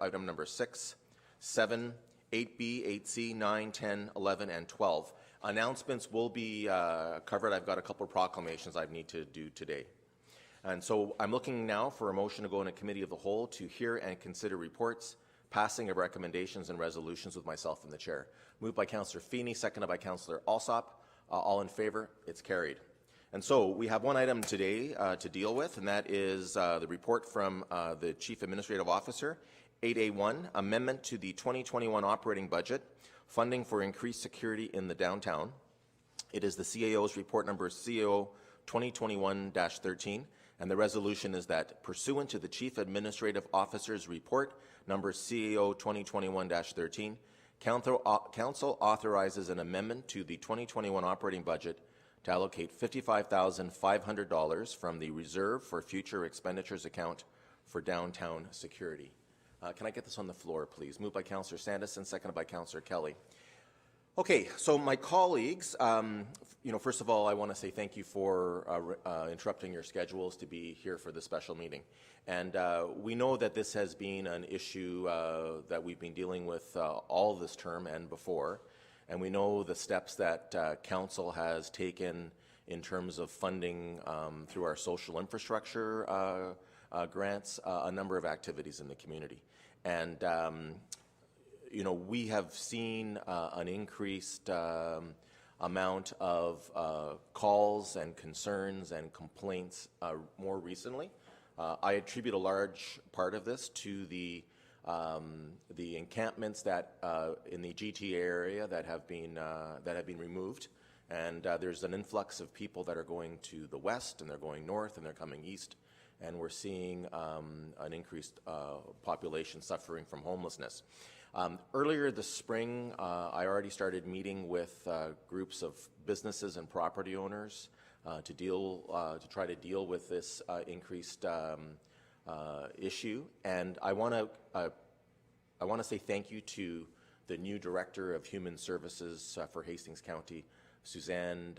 item number 6, 7, 8B, 8C, 9, 10, 11, and 12. Announcements will be covered. I've got a couple of proclamations I need to do today. And so I'm looking now for a motion to go in a committee of the whole to hear and consider reports, passing of recommendations and resolutions with myself in the chair. Moved by Councillor Feeney, seconded by Councillor Alsop. All in favour? It's carried. And so we have one item today to deal with, and that is the report from the Chief Administrative Officer, 8A1, Amendment to the 2021 Operating Budget, Funding for Increased Security in the Downtown. It is the CAO's report number CAO 2021-13, and the resolution is that pursuant to the Chief Administrative Officer's report number CAO 2021-13, Council authorizes an amendment to the 2021 operating budget to allocate $55,500 from the Reserve for Future Expenditures account for downtown security. Can I get this on the floor, please? Moved by Councillor Sandison, seconded by Councillor Kelly. Okay, so my colleagues, first of all, I want to say thank you for interrupting your schedules to be here for this special meeting. And we know that this has been an issue that we've been dealing with all this term and before. And we know the steps that Council has taken in terms of funding through our social infrastructure grants, a number of activities in the community. And we have seen an increased amount of calls and concerns and complaints more recently. I attribute a large part of this to the encampments that in the GTA area that have been removed, and there's an influx of people that are going to the west, and they're going north, and they're coming east. And we're seeing an increased population suffering from homelessness. Earlier this spring, I already started meeting with groups of businesses and property owners to try to deal with this increased issue. And I want to say thank you to the new Director of Human Services for Hastings County, Suzanne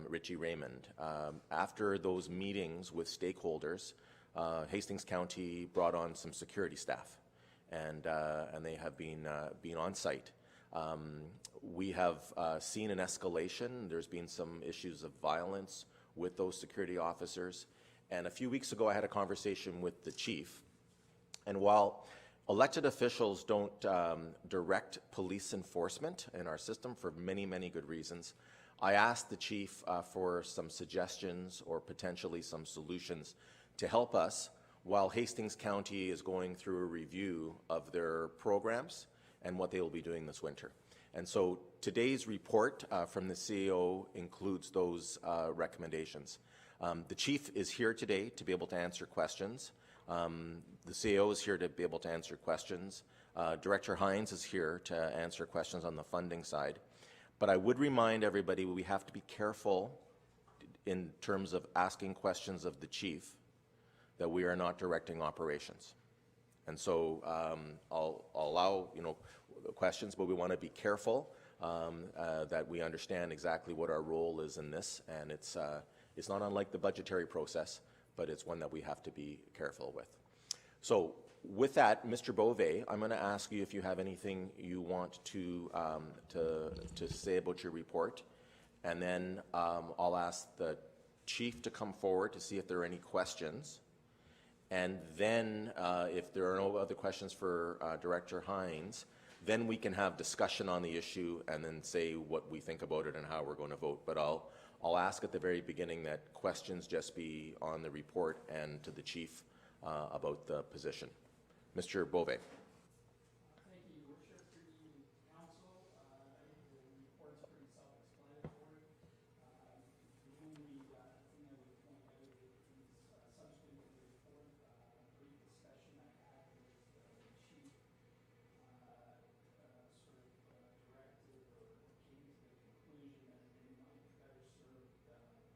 Ritchie-Raymond. After those meetings with stakeholders, Hastings County brought on some security staff, and they have been on site. We have seen an escalation. There's been some issues of violence with those security officers. And a few weeks ago, I had a conversation with the chief. And while elected officials don't direct police enforcement in our system for many, many good reasons, I asked the chief for some suggestions or potentially some solutions to help us while Hastings County is going through a review of their programs and what they will be doing this winter. And so today's report from the CEO includes those recommendations. The chief is here today to be able to answer questions. The CEO is here to be able to answer questions. Director Hines is here to answer questions on the funding side. But I would remind everybody we have to be careful in terms of asking questions of the chief that we are not directing operations. And so I'll allow questions, but we want to be careful that we understand exactly what our role is in this. And it's not unlike the budgetary process, but it's one that we have to be careful with. So with that, Mr. Beauvais, I'm going to ask you if you have anything you want to say about your report, and then I'll ask the chief to come forward to see if there are any questions, and then if there are no other questions for Director Hines, then we can have discussion on the issue and then say what we think about it and how we're going to vote. But I'll ask at the very beginning that questions just be on the report and to the chief about the position. Mr. Beauvais. Thank you, Your Worship. Good evening, Council. I think the report is pretty self-explanatory. The only thing I would point out is subsequent to the report, a brief discussion I had with the chief directed or came to the conclusion that they might be better served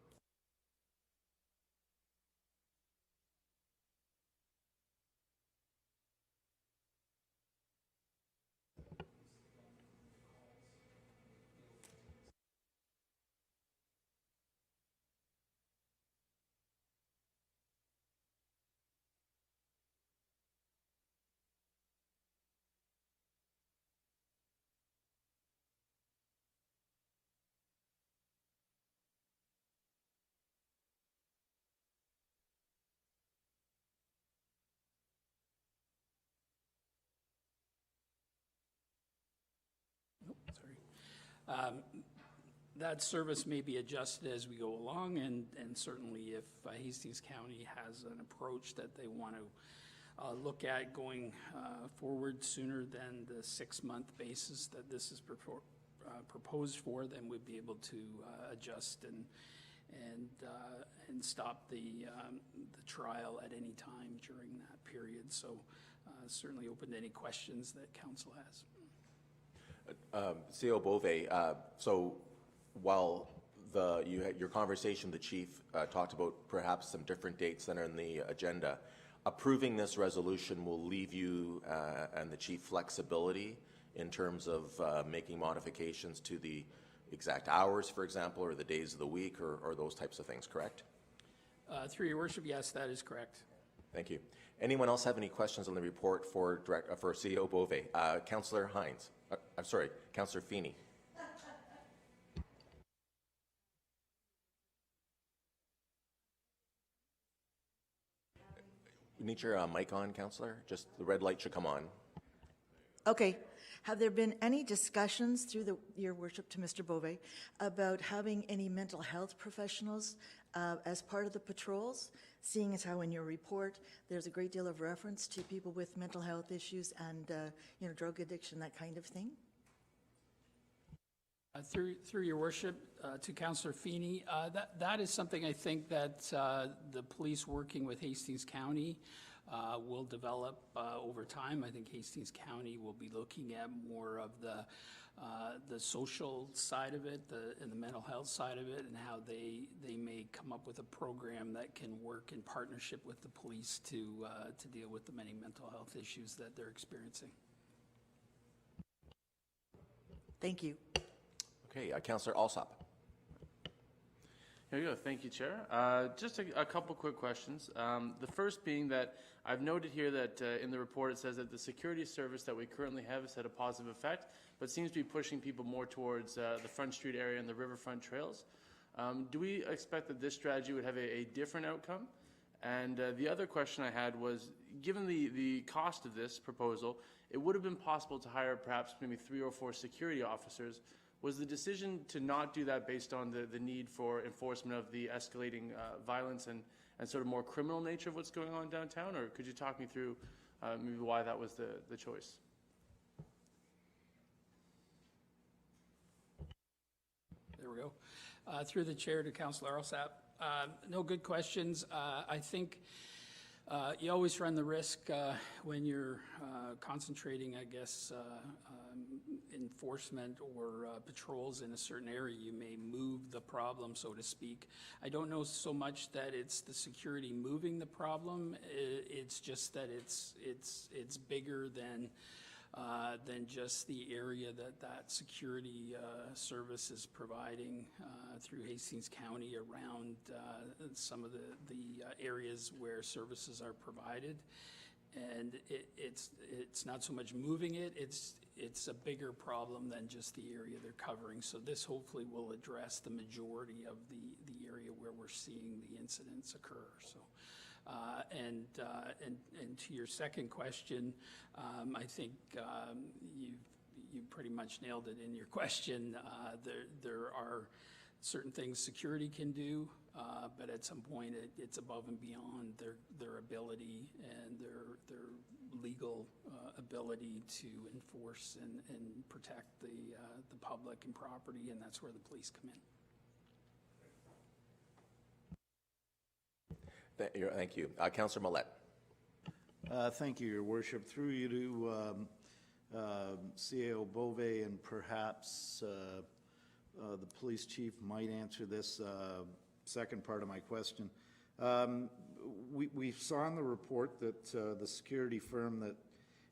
That service may be adjusted as we go along, and certainly if Hastings County has an approach that they want to look at going forward sooner than the 6-month basis that this is proposed for, then we'd be able to adjust and stop the trial at any time during that period. So certainly open to any questions that council has. CO Bove, so while you had your conversation, the chief talked about perhaps some different dates than are in the agenda, approving this resolution will leave you and the chief flexibility in terms of making modifications to the exact hours, for example, or the days of the week, or those types of things, correct? Through your worship, yes, that is correct. Thank you. Anyone else have any questions on the report for CEO Bove? Councillor Hines. I'm sorry, Councillor Feeney. You need your mic on, Councillor. Just the red light should come on. Okay. Have there been any discussions through your worship to Mr. Bove about having any mental health professionals as part of the patrols, seeing as how in your report there's a great deal of reference to people with mental health issues and drug addiction, that kind of thing? Through your worship, to Councillor Feeney, that is something I think that the police working with Hastings County will develop over time. I think Hastings County will be looking at more of the social side of it, and the mental health side of it, and how they may come up with a program that can work in partnership with the police to deal with the many mental health issues that they're experiencing. Thank you. Okay, Councillor Alsop. Here you go. Thank you, Chair. Just a couple quick questions. The first being that I've noted here that in the report it says that the security service that we currently have has had a positive effect, but seems to be pushing people more towards the Front Street area and the riverfront trails. Do we expect that this strategy would have a different outcome? And the other question I had was, given the cost of this proposal, it would have been possible to hire perhaps maybe 3 or 4 security officers. Was the decision to not do that based on the need for enforcement of the escalating violence and sort of more criminal nature of what's going on downtown? Or could you talk me through maybe why that was the choice? There we go. Through the chair to Councillor Alsop. No, good questions. I think you always run the risk when you're concentrating, I guess, enforcement or patrols in a certain area. You may move the problem, so to speak. I don't know so much that it's the security moving the problem. It's just that it's bigger than just the area that security service is providing through Hastings County around some of the areas where services are provided. And it's not so much moving it, it's a bigger problem than just the area they're covering. So this hopefully will address the majority of the area where we're seeing the incidents occur. So. And to your second question, I think you pretty much nailed it in your question. There are certain things security can do, but at some point it's above and beyond their ability and their legal ability to enforce and protect the public and property, and that's where the police come in. Thank you. Councillor Millette. Thank you, Your Worship. Through you to CAO Bove, and perhaps the police chief might answer this second part of my question. We saw in the report that the security firm that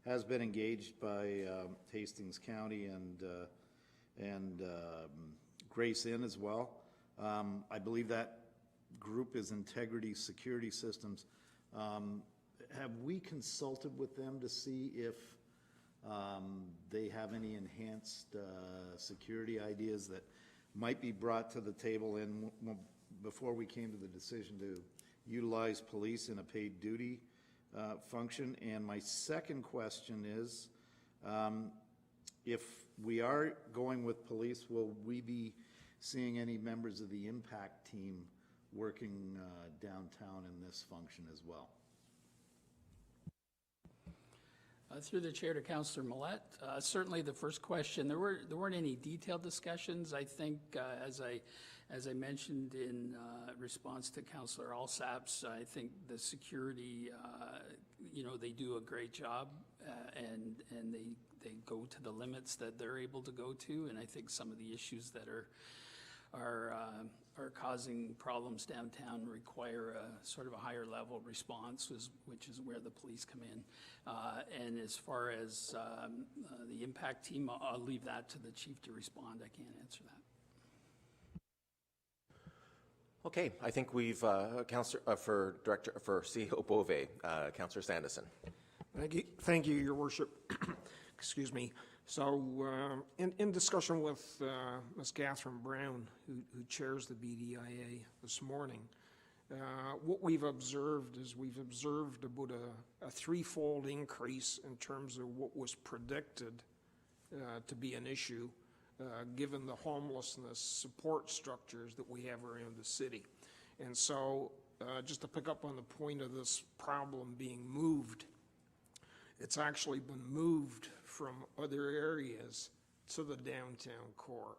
has been engaged by Hastings County and Grace Inn as well, I believe that group is Integrity Security Systems. Have we consulted with them to see if they have any enhanced security ideas that might be brought to the table before we came to the decision to utilize police in a paid duty function? And my second question is, If we are going with police, will we be seeing any members of the impact team working downtown in this function as well? Through the chair to Councillor Millette, certainly the first question, there weren't any detailed discussions. I think, as I mentioned in response to Councillor Alsap's, I think the security, they do a great job, and they go to the limits that they're able to go to, and I think some of the issues that are causing problems downtown require a sort of a higher level response, which is where the police come in. And as far as the impact team, I'll leave that to the chief to respond. I can't answer that. Okay, I think we've, Councillor, for CEO Bove, Councillor Sanderson. Thank you, Your Worship. Excuse me. So, in discussion with Ms. Catherine Brown, who chairs the BDIA this morning, what we've observed is about a threefold increase in terms of what was predicted to be an issue, given the homelessness support structures that we have around the city. And so, just to pick up on the point of this problem being moved, it's actually been moved from other areas to the downtown core.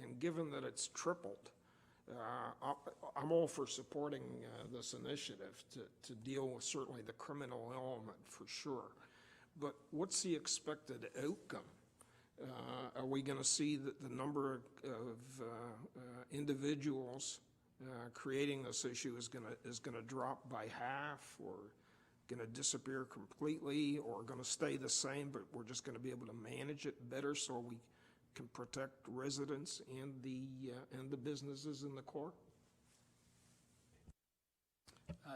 And given that it's tripled, I'm all for supporting this initiative to deal with certainly the criminal element for sure. But what's the expected outcome? Are we going to see that the number of individuals creating this issue is going to drop by half, or going to disappear completely, or going to stay the same, but we're just going to be able to manage it better so we can protect residents and the businesses in the core?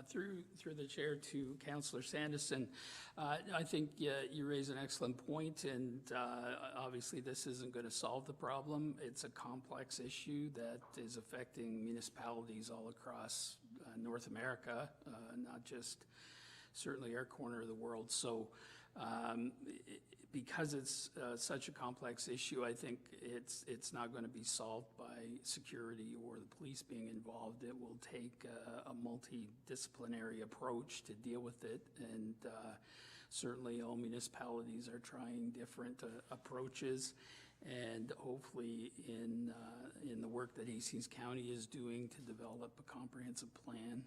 Through the chair to Councillor Sanderson, I think you raise an excellent point, and obviously this isn't going to solve the problem. It's a complex issue that is affecting municipalities all across North America, not just certainly our corner of the world. So because it's such a complex issue, I think it's not going to be solved by security or the police being involved. It will take a multidisciplinary approach to deal with it, and certainly all municipalities are trying different approaches, and hopefully in the work that Hastings County is doing to develop a comprehensive plan,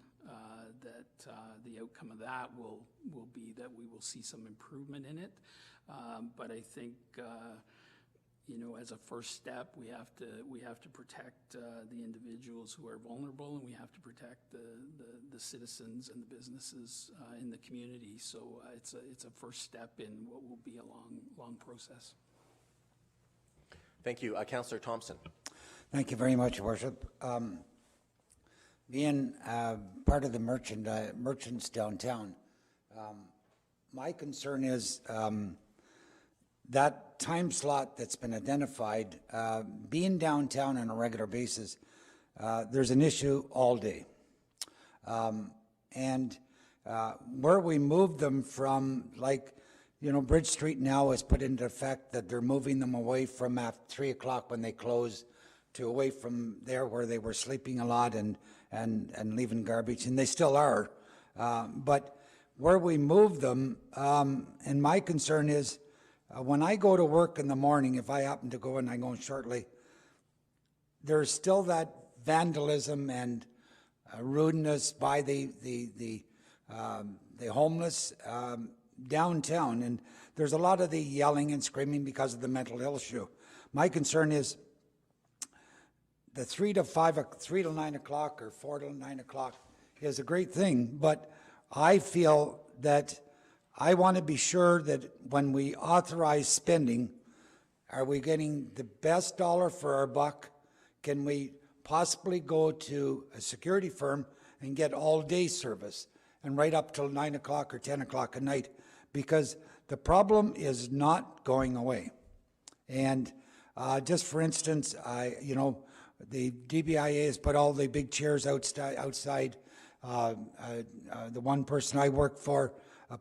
that the outcome of that will be that we will see some improvement in it. But I think, as a first step, we have to protect the individuals who are vulnerable, and we have to protect the citizens and the businesses in the community. So it's a first step in what will be a long process. Thank you. Councillor Thompson. Thank you very much, Worship. Being part of the merchants downtown, my concern is that time slot that's been identified, being downtown on a regular basis, there's an issue all day. And where we move them from, like, Bridge Street now has put into effect that they're moving them away from after 3 o'clock when they close to away from there where they were sleeping a lot and leaving garbage, and they still are. But where we move them, and my concern is when I go to work in the morning, if I happen to go and I go shortly, there's still that vandalism and rudeness by the homeless downtown, and there's a lot of the yelling and screaming because of the mental health issue. My concern is the 3 to 9 o'clock or 4 to 9 o'clock is a great thing, but I feel that I want to be sure that when we authorize spending, are we getting the best dollar for our buck? Can we possibly go to a security firm and get all-day service and right up till 9 o'clock or 10 o'clock at night? Because the problem is not going away. And just for instance, the DBIA has put all the big chairs outside. The one person I work for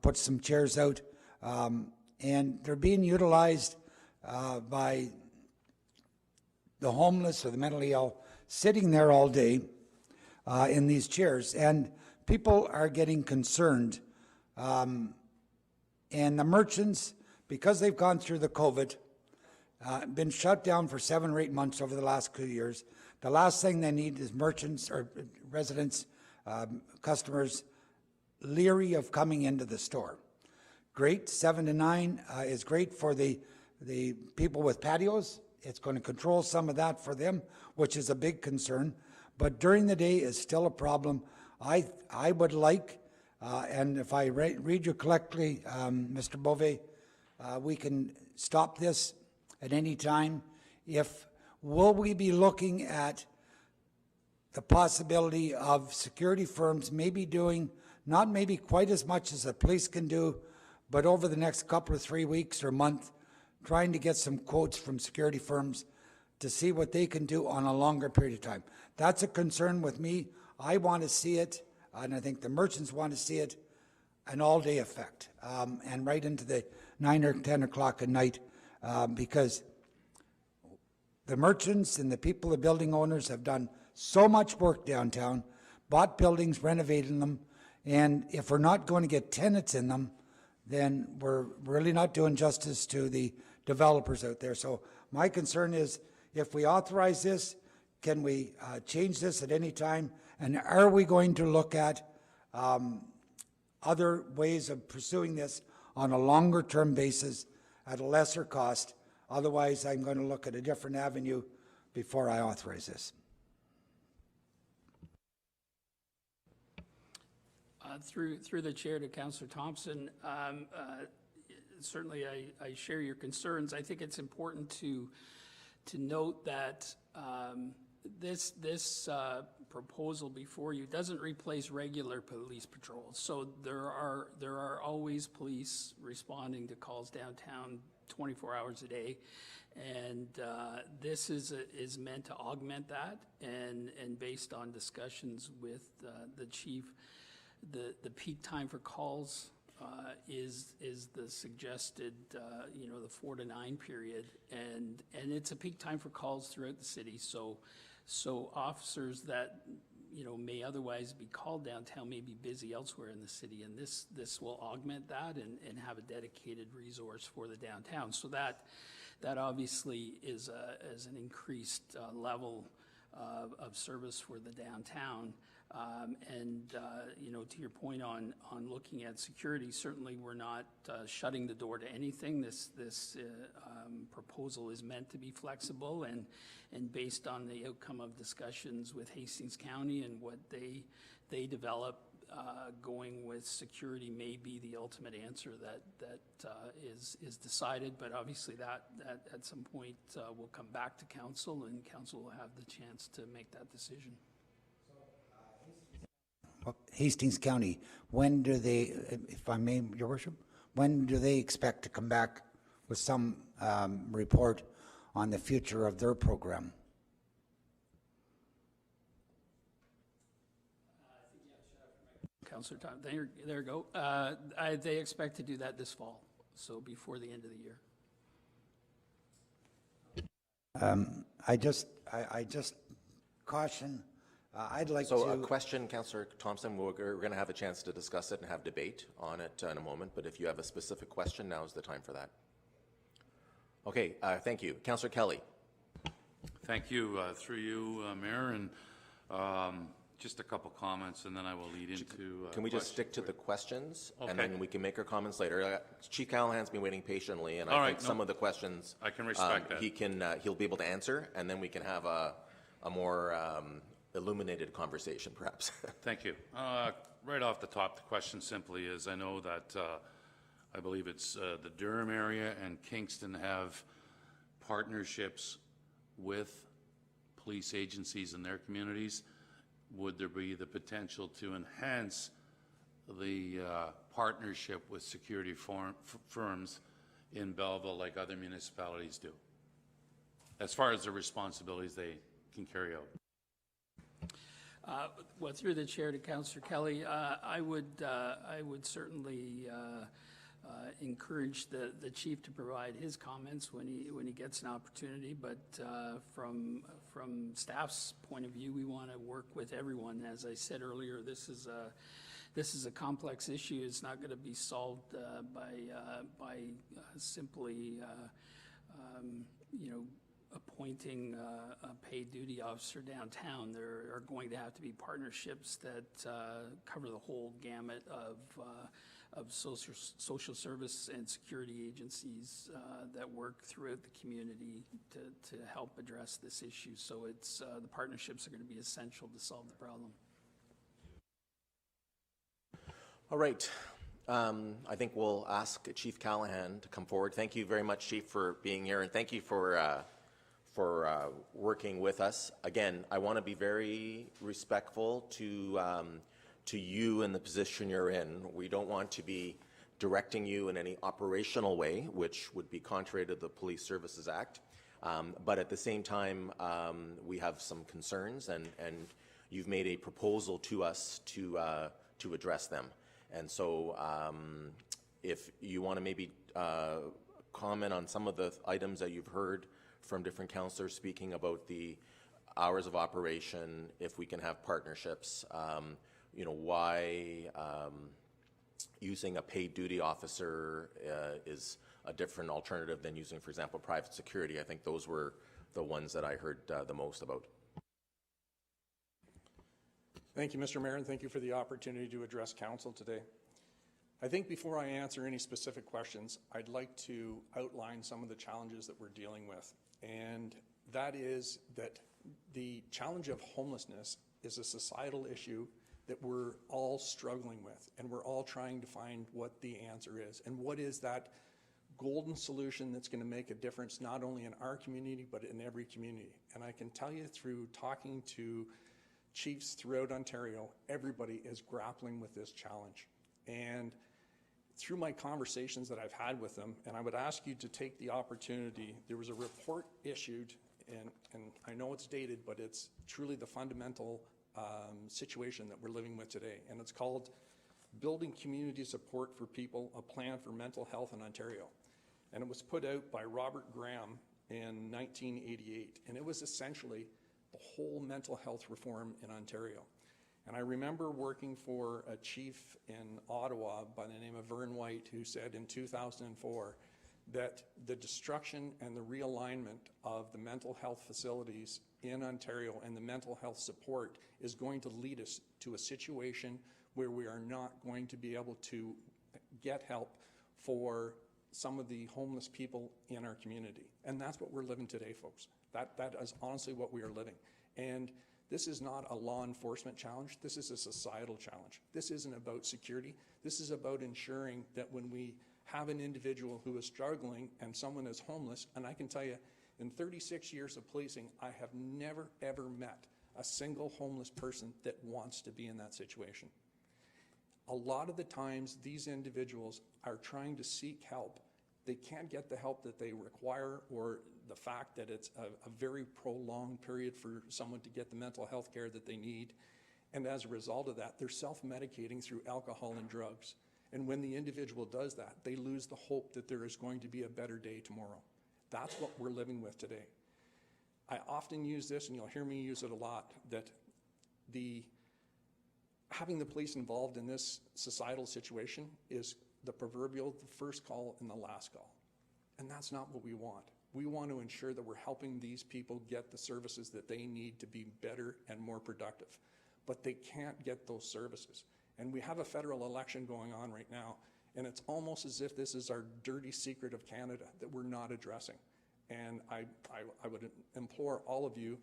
put some chairs out, and they're being utilized by the homeless or the mentally ill sitting there all day in these chairs, and people are getting concerned. And the merchants, because they've gone through the COVID, been shut down for 7 or 8 months over the last 2 years. The last thing they need is merchants or residents, customers, leery of coming into the store. Great, 7 to 9 is great for the people with patios. It's going to control some of that for them, which is a big concern. But during the day is still a problem. I would like, and if I read you correctly, Mr. Bove, we can stop this at any time. Will we be looking at the possibility of security firms maybe doing, not maybe quite as much as the police can do, but over the next couple of 3 weeks or month, trying to get some quotes from security firms to see what they can do on a longer period of time. That's a concern with me. I want to see it, and I think the merchants want to see it, an all-day effect, and right into the 9 or 10 o'clock at night, because the merchants and the people, the building owners, have done so much work downtown, bought buildings, renovated them, and if we're not going to get tenants in them, then we're really not doing justice to the developers out there. So my concern is, if we authorize this, can we change this at any time? And are we going to look at other ways of pursuing this on a longer term basis at a lesser cost? Otherwise, I'm going to look at a different avenue before I authorize this. Through the chair to Councillor Thompson, certainly I share your concerns. I think it's important to note that this proposal before you doesn't replace regular police patrols. So there are always police responding to calls downtown 24 hours a day, and this is meant to augment that. And based on discussions with the chief, the peak time for calls is the suggested, the 4 to 9 period, and it's a peak time for calls throughout the city. So officers that may otherwise be called downtown may be busy elsewhere in the city, and this will augment that and have a dedicated resource for the downtown. So that obviously is an increased level of service for the downtown. To your point on looking at security, certainly we're not shutting the door to anything. This proposal is meant to be flexible, and based on the outcome of discussions with Hastings County and what they develop, going with security may be the ultimate answer that is decided. But obviously that at some point will come back to council, and council will have the chance to make that decision. Hastings County, when do they, if I may, Your Worship, when do they expect to come back with some report on the future of their program? Councillor Tom, there you go. They expect to do that this fall, so before the end of the year. I just caution. I'd like So to. a question, Councillor Thompson, we're going to have a chance to discuss it and have debate on it in a moment, but if you have a specific question, now is the time for that. Okay, thank you. Councillor Kelly. Thank you. Through you, Mayor, and just a couple comments, and then I will lead into Can we just stick to the questions, Okay. and then we can make our comments later? Chief Callahan's been waiting patiently, and All I right, think some of the questions I can respect that. He'll be able to answer, and then we can have a more illuminated conversation, perhaps. Thank you. Right off the top, the question simply is, I know that I believe it's the Durham area and Kingston have partnerships with police agencies in their communities. Would there be the potential to enhance the partnership with security firms in Belleville like other municipalities do, as far as the responsibilities they can carry out? Well, through the chair to Councillor Kelly, I would certainly encourage the chief to provide his comments when he gets an opportunity, but from staff's point of view, we want to work with everyone. As I said earlier, this is a complex issue. It's not going to be solved by simply appointing a paid duty officer downtown. There are going to have to be partnerships that cover the whole gamut of social service and security agencies that work throughout the community to help address this issue. So it's the partnerships are going to be essential to solve the problem. All right. I think we'll ask Chief Callahan to come forward. Thank you very much, Chief, for being here, and thank you for working with us. Again, I want to be very respectful to you and the position you're in. We don't want to be directing you in any operational way, which would be contrary to the Police Services Act. But at the same time, we have some concerns, and you've made a proposal to us to address them. And so if you want to maybe comment on some of the items that you've heard from different councillors speaking about the hours of operation, if we can have partnerships, why using a paid duty officer is a different alternative than using, for example, private security. I think those were the ones that I heard the most about. Thank you, Mr. Mayor, and thank you for the opportunity to address council today. I think before I answer any specific questions, I'd like to outline some of the challenges that we're dealing with. And that is that the challenge of homelessness is a societal issue that we're all struggling with, and we're all trying to find what the answer is. And what is that golden solution that's going to make a difference not only in our community, but in every community. And I can tell you through talking to chiefs throughout Ontario, everybody is grappling with this challenge. And through my conversations that I've had with them, and I would ask you to take the opportunity, there was a report issued, and I know it's dated, but it's truly the fundamental situation that we're living with today. And it's called Building Community Support for People, a Plan for Mental Health in Ontario. And it was put out by Robert Graham in 1988. And it was essentially the whole mental health reform in Ontario. And I remember working for a chief in Ottawa by the name of Vern White, who said in 2004 that the destruction and the realignment of the mental health facilities in Ontario and the mental health support is going to lead us to a situation where we are not going to be able to get help for some of the homeless people in our community. And that's what we're living today, folks. That is honestly what we are living. And this is not a law enforcement challenge. This is a societal challenge. This isn't about security. This is about ensuring that when we have an individual who is struggling and someone is homeless, and I can tell you, in 36 years of policing, I have never, ever met a single homeless person that wants to be in that situation. A lot of the times, these individuals are trying to seek help. They can't get the help that they require, or the fact that it's a very prolonged period for someone to get the mental health care that they need. And as a result of that, they're self-medicating through alcohol and drugs. And when the individual does that, they lose the hope that there is going to be a better day tomorrow. That's what we're living with today. I often use this, and you'll hear me use it a lot, that having the police involved in this societal situation is the proverbial first call and the last call. And that's not what we want. We want to ensure that we're helping these people get the services that they need to be better and more productive. But they can't get those services. And we have a federal election going on right now, and it's almost as if this is our dirty secret of Canada that we're not addressing. And I would implore all of you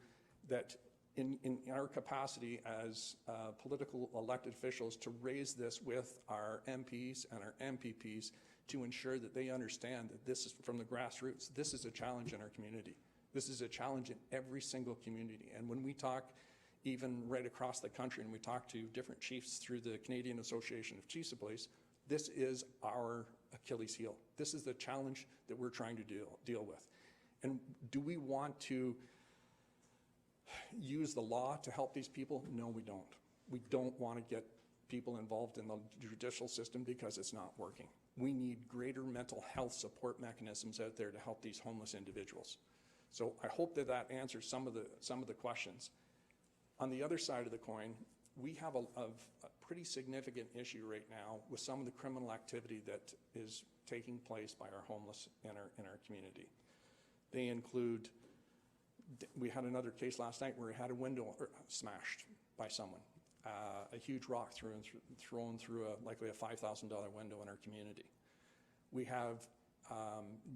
that in our capacity as political elected officials to raise this with our MPs and our MPPs to ensure that they understand that this is from the grassroots. This is a challenge in our community. This is a challenge in every single community. And when we talk even right across the country and we talk to different chiefs through the Canadian Association of Chiefs of Police, this is our Achilles heel. This is the challenge that we're trying to deal with. And do we want to use the law to help these people? No, we don't. We don't want to get people involved in the judicial system because it's not working. we need greater mental health support mechanisms out there to help these homeless individuals. So I hope that that answers some of the questions. On the other side of the coin, we have a pretty significant issue right now with some of the criminal activity that is taking place by our homeless in our community. They include, we had another case last night where we had a window smashed by someone. A huge rock thrown through likely a $5,000 window in our community. We have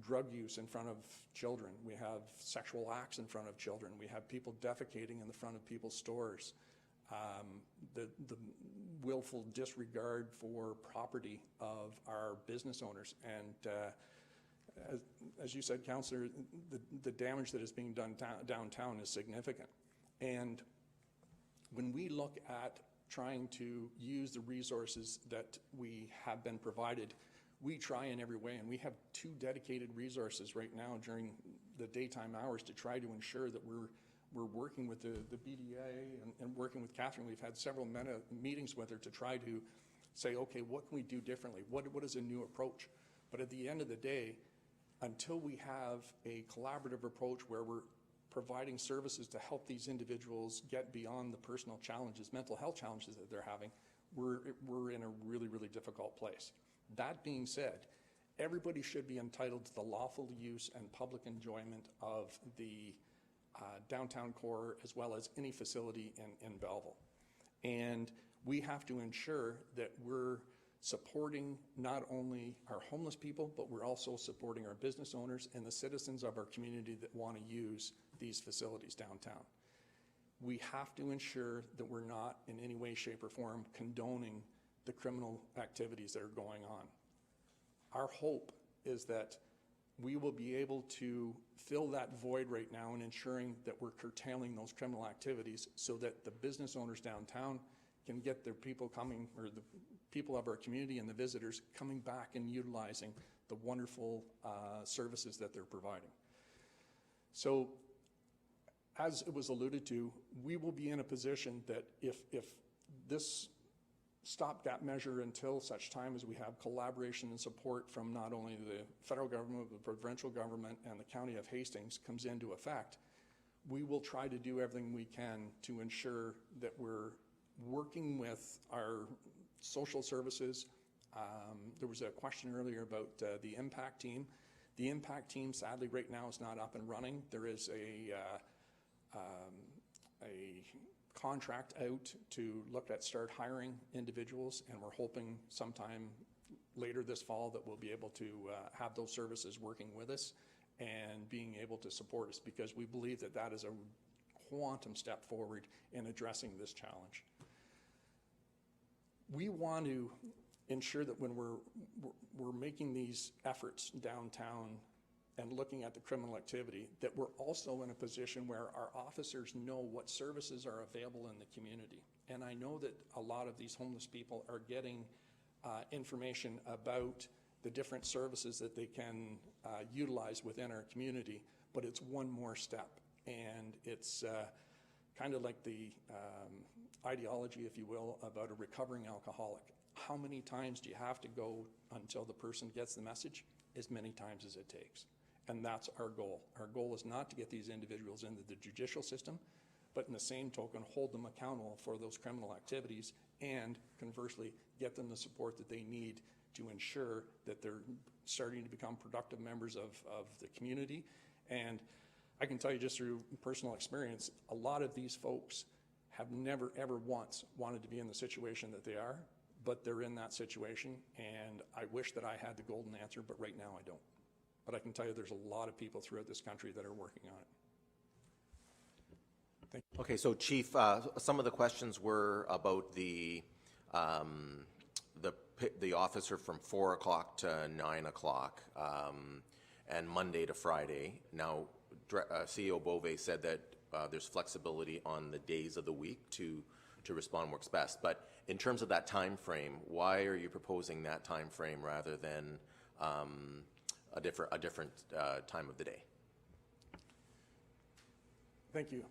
drug use in front of children. We have sexual acts in front of children. We have people defecating in the front of people's stores. The willful disregard for property of our business owners. And as you said, Councillor, the damage that is being done downtown is significant. And when we look at trying to use the resources that we have been provided, we try in every way, and we have 2 dedicated resources right now during the daytime hours to try to ensure that we're working with the BDA and working with Catherine. We've had several meetings with her to try to say, okay, what can we do differently? What is a new approach? But at the end of the day, until we have a collaborative approach where we're providing services to help these individuals get beyond the personal challenges, mental health challenges that they're having, we're in a really, really difficult place. That being said, everybody should be entitled to the lawful use and public enjoyment of the downtown core as well as any facility in Belleville. And we have to ensure that we're supporting not only our homeless people, but we're also supporting our business owners and the citizens of our community that want to use these facilities downtown. We have to ensure that we're not in any way, shape, or form condoning the criminal activities that are going on. Our hope is that we will be able to fill that void right now in ensuring that we're curtailing those criminal activities so that the business owners downtown can get their people coming, or the people of our community and the visitors coming back and utilizing the wonderful services that they're providing. So, as it was alluded to, we will be in a position that if this stopgap measure until such time as we have collaboration and support from not only the federal government, but the provincial government and the County of Hastings comes into effect, we will try to do everything we can to ensure that we're working with our social services. There was a question earlier about the impact team. The impact team, sadly, right now is not up and running. There is a contract out to look at start hiring individuals, and we're hoping sometime later this fall that we'll be able to have those services working with us and being able to support us, because we believe that that is a quantum step forward in addressing this challenge. We want to ensure that when we're making these efforts downtown and looking at the criminal activity, that we're also in a position where our officers know what services are available in the community. And I know that a lot of these homeless people are getting information about the different services that they can utilize within our community, but it's one more step. And it's kind of like the ideology, if you will, about a recovering alcoholic. How many times do you have to go until the person gets the message? As many times as it takes. And that's our goal. Our goal is not to get these individuals into the judicial system, but in the same token, hold them accountable for those criminal activities, and conversely, get them the support that they need to ensure that they're starting to become productive members of the community. And I can tell you just through personal experience, a lot of these folks have never, ever once wanted to be in the situation that they are, but they're in that situation, and I wish that I had the golden answer, but right now I don't. But I can tell you there's a lot of people throughout this country that are working on it. Thank you. Okay, so Chief, some of the questions were about the officer from 4 o'clock to 9 o'clock and Monday to Friday. Now, CEO Bove said that there's flexibility on the days of the week to respond works best. But in terms of that time frame, why are you proposing that time frame rather than a different time of the day? Thank you.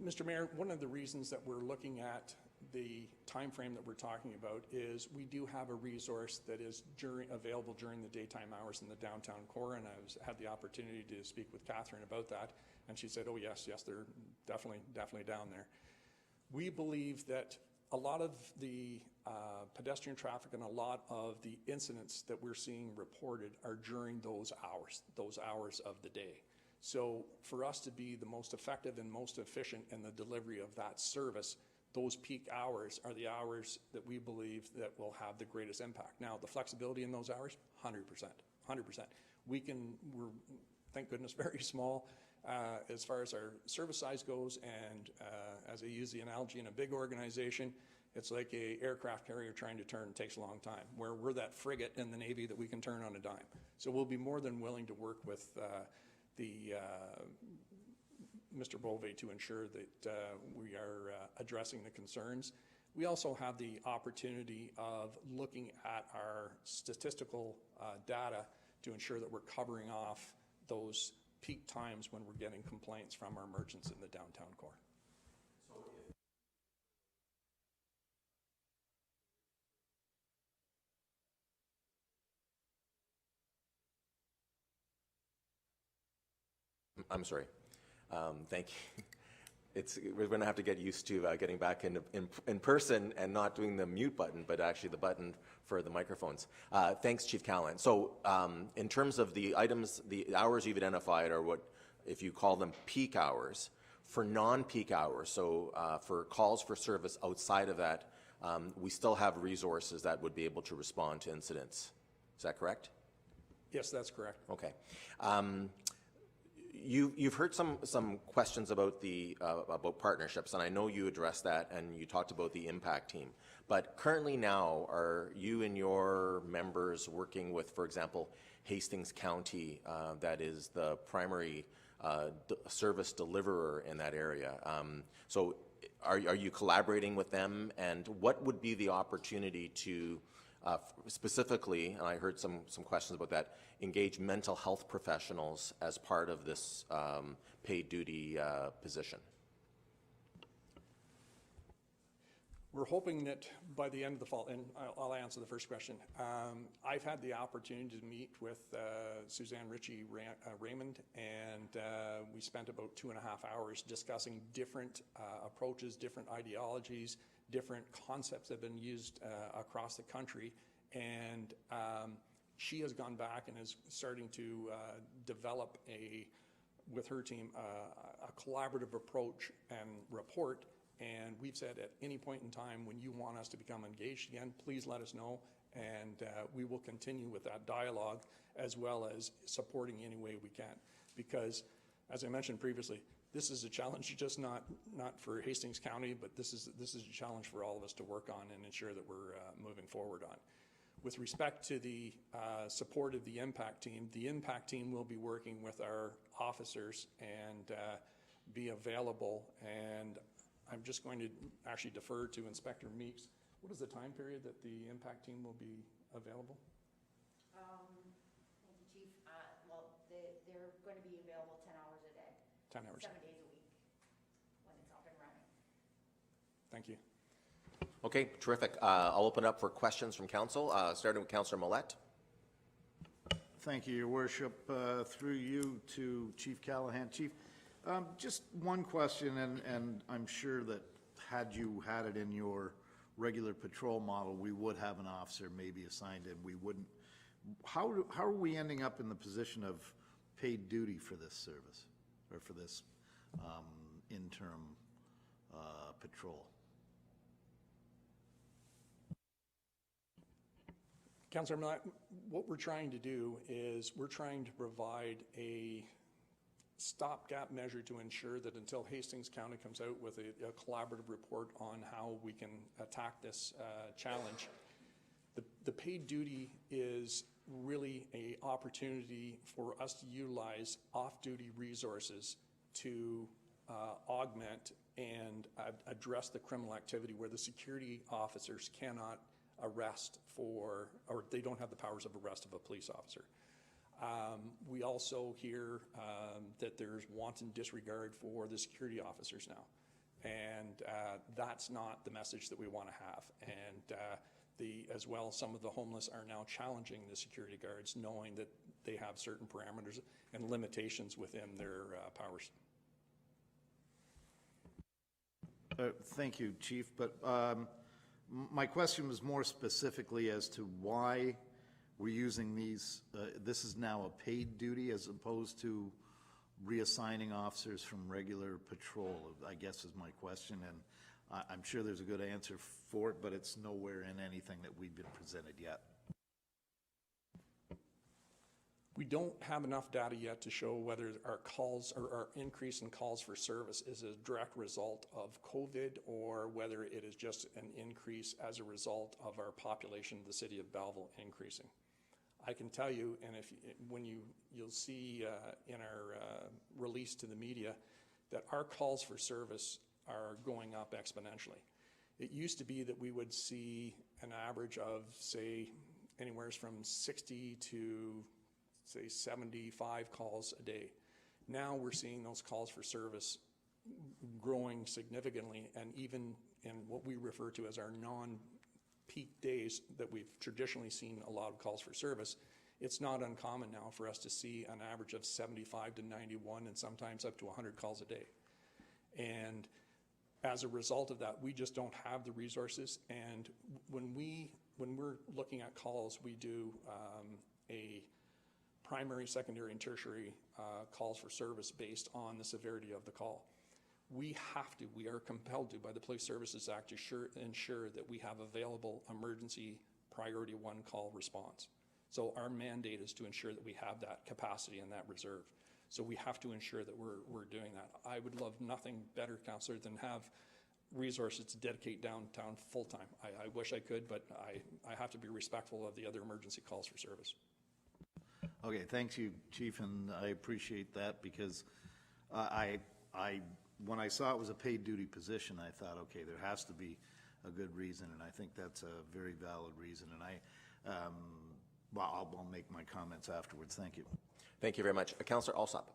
Mr. Mayor, one of the reasons that we're looking at the time frame that we're talking about is we do have a resource that is available during the daytime hours in the downtown core, and I had the opportunity to speak with Catherine about that, and she said, oh yes, they're definitely down there. We believe that a lot of the pedestrian traffic and a lot of the incidents that we're seeing reported are during those hours of the day. So for us to be the most effective and most efficient in the delivery of that service, those peak hours are the hours that we believe that will have the greatest impact. Now, the flexibility in those hours, 100%. We're, thank goodness, very small as far as our service size goes, and as I use the analogy, in a big organization, it's like a aircraft carrier trying to turn. It takes a long time, where we're that frigate in the Navy that we can turn on a dime. So we'll be more than willing to work with Mr. Bove to ensure that we are addressing the concerns. We also have the opportunity of looking at our statistical data to ensure that we're covering off those peak times when we're getting complaints from our merchants in the downtown core. I'm sorry. Thank you. We're going to have to get used to getting back in person and not doing the mute button, but actually the button for the microphones. Thanks, Chief Callahan. So in terms of the items, the hours you've identified are what, if you call them peak hours. For non-peak hours, so for calls for service outside of that, we still have resources that would be able to respond to incidents. Is that correct? Yes, that's correct. Okay. You've heard some questions about about partnerships, and I know you addressed that, and you talked about the impact team. But currently now, are you and your members working with, for example, Hastings County, that is the primary service deliverer in that area? So are you collaborating with them, and what would be the opportunity to specifically, and I heard some questions about that, engage mental health professionals as part of this paid duty position? We're hoping that by the end of the fall, and I'll answer the first question. I've had the opportunity to meet with Suzanne Ritchie Raymond, and we spent about 2.5 hours discussing different approaches, different ideologies, different concepts that have been used across the country, and she has gone back and is starting to develop with her team a collaborative approach and report. And we've said at any point in time when you want us to become engaged again, please let us know, and we will continue with that dialogue as well as supporting any way we can. Because, as I mentioned previously, this is a challenge just not for Hastings County, but this is a challenge for all of us to work on and ensure that we're moving forward on. With respect to the support of the impact team will be working with our officers and be available. And I'm just going to actually defer to Inspector Meeks. What is the time period that the impact team will be available? Thank you, Chief. Well, they're going to be available 10 hours a day. 10 hours. 7 days a week when it's up and running. Thank you. Okay, terrific. I'll open up for questions from council, starting with Councillor Millette. Thank you, Your Worship. Through you to Chief Callahan. Chief, just one question, and I'm sure that had you had it in your regular patrol model, we would have an officer maybe assigned and we wouldn't. How are we ending up in the position of paid duty for this service, or for this interim patrol? Councillor Millett, what we're trying to do is we're trying to provide a stopgap measure to ensure that until Hastings County comes out with a collaborative report on how we can attack this challenge. The paid duty is really an opportunity for us to utilize off-duty resources to augment and address the criminal activity where the security officers cannot arrest for, or they don't have the powers of arrest of a police officer. We also hear that there's wanton disregard for the security officers now. And that's not the message that we want to have. And as well, some of the homeless are now challenging the security guards, knowing that they have certain parameters and limitations within their powers. Thank you, Chief. But my question was more specifically as to why we're using these. This is now a paid duty as opposed to reassigning officers from regular patrol, I guess is my question. And I'm sure there's a good answer for it, but it's nowhere in anything that we've been presented yet. We don't have enough data yet to show whether our calls or our increase in calls for service is a direct result of COVID or whether it is just an increase as a result of our population of the city of Belleville increasing. I can tell you, and when you'll see in our release to the media, that our calls for service are going up exponentially. It used to be that we would see an average of, say, anywhere from 60 to, say, 75 calls a day. Now we're seeing those calls for service growing significantly, and even in what we refer to as our non-peak days that we've traditionally seen a lot of calls for service, it's not uncommon now for us to see an average of 75 to 91 and sometimes up to 100 calls a day. And as a result of that, we just don't have the resources. And when we're looking at calls, we do a primary, secondary, and tertiary calls for service based on the severity of the call. We are compelled to, by the Police Services Act, to ensure that we have available emergency priority 1 call response. So our mandate is to ensure that we have that capacity and that reserve. So we have to ensure that we're doing that. I would love nothing better, Councillor, than have resources to dedicate downtown full-time. I wish I could, but I have to be respectful of the other emergency calls for service. Okay, thanks you, Chief, and I appreciate that because when I saw it was a paid duty position, I thought, okay, there has to be a good reason, and I think that's a very valid reason. And I'll make my comments afterwards. Thank you. Thank you very much. Councillor Alsop.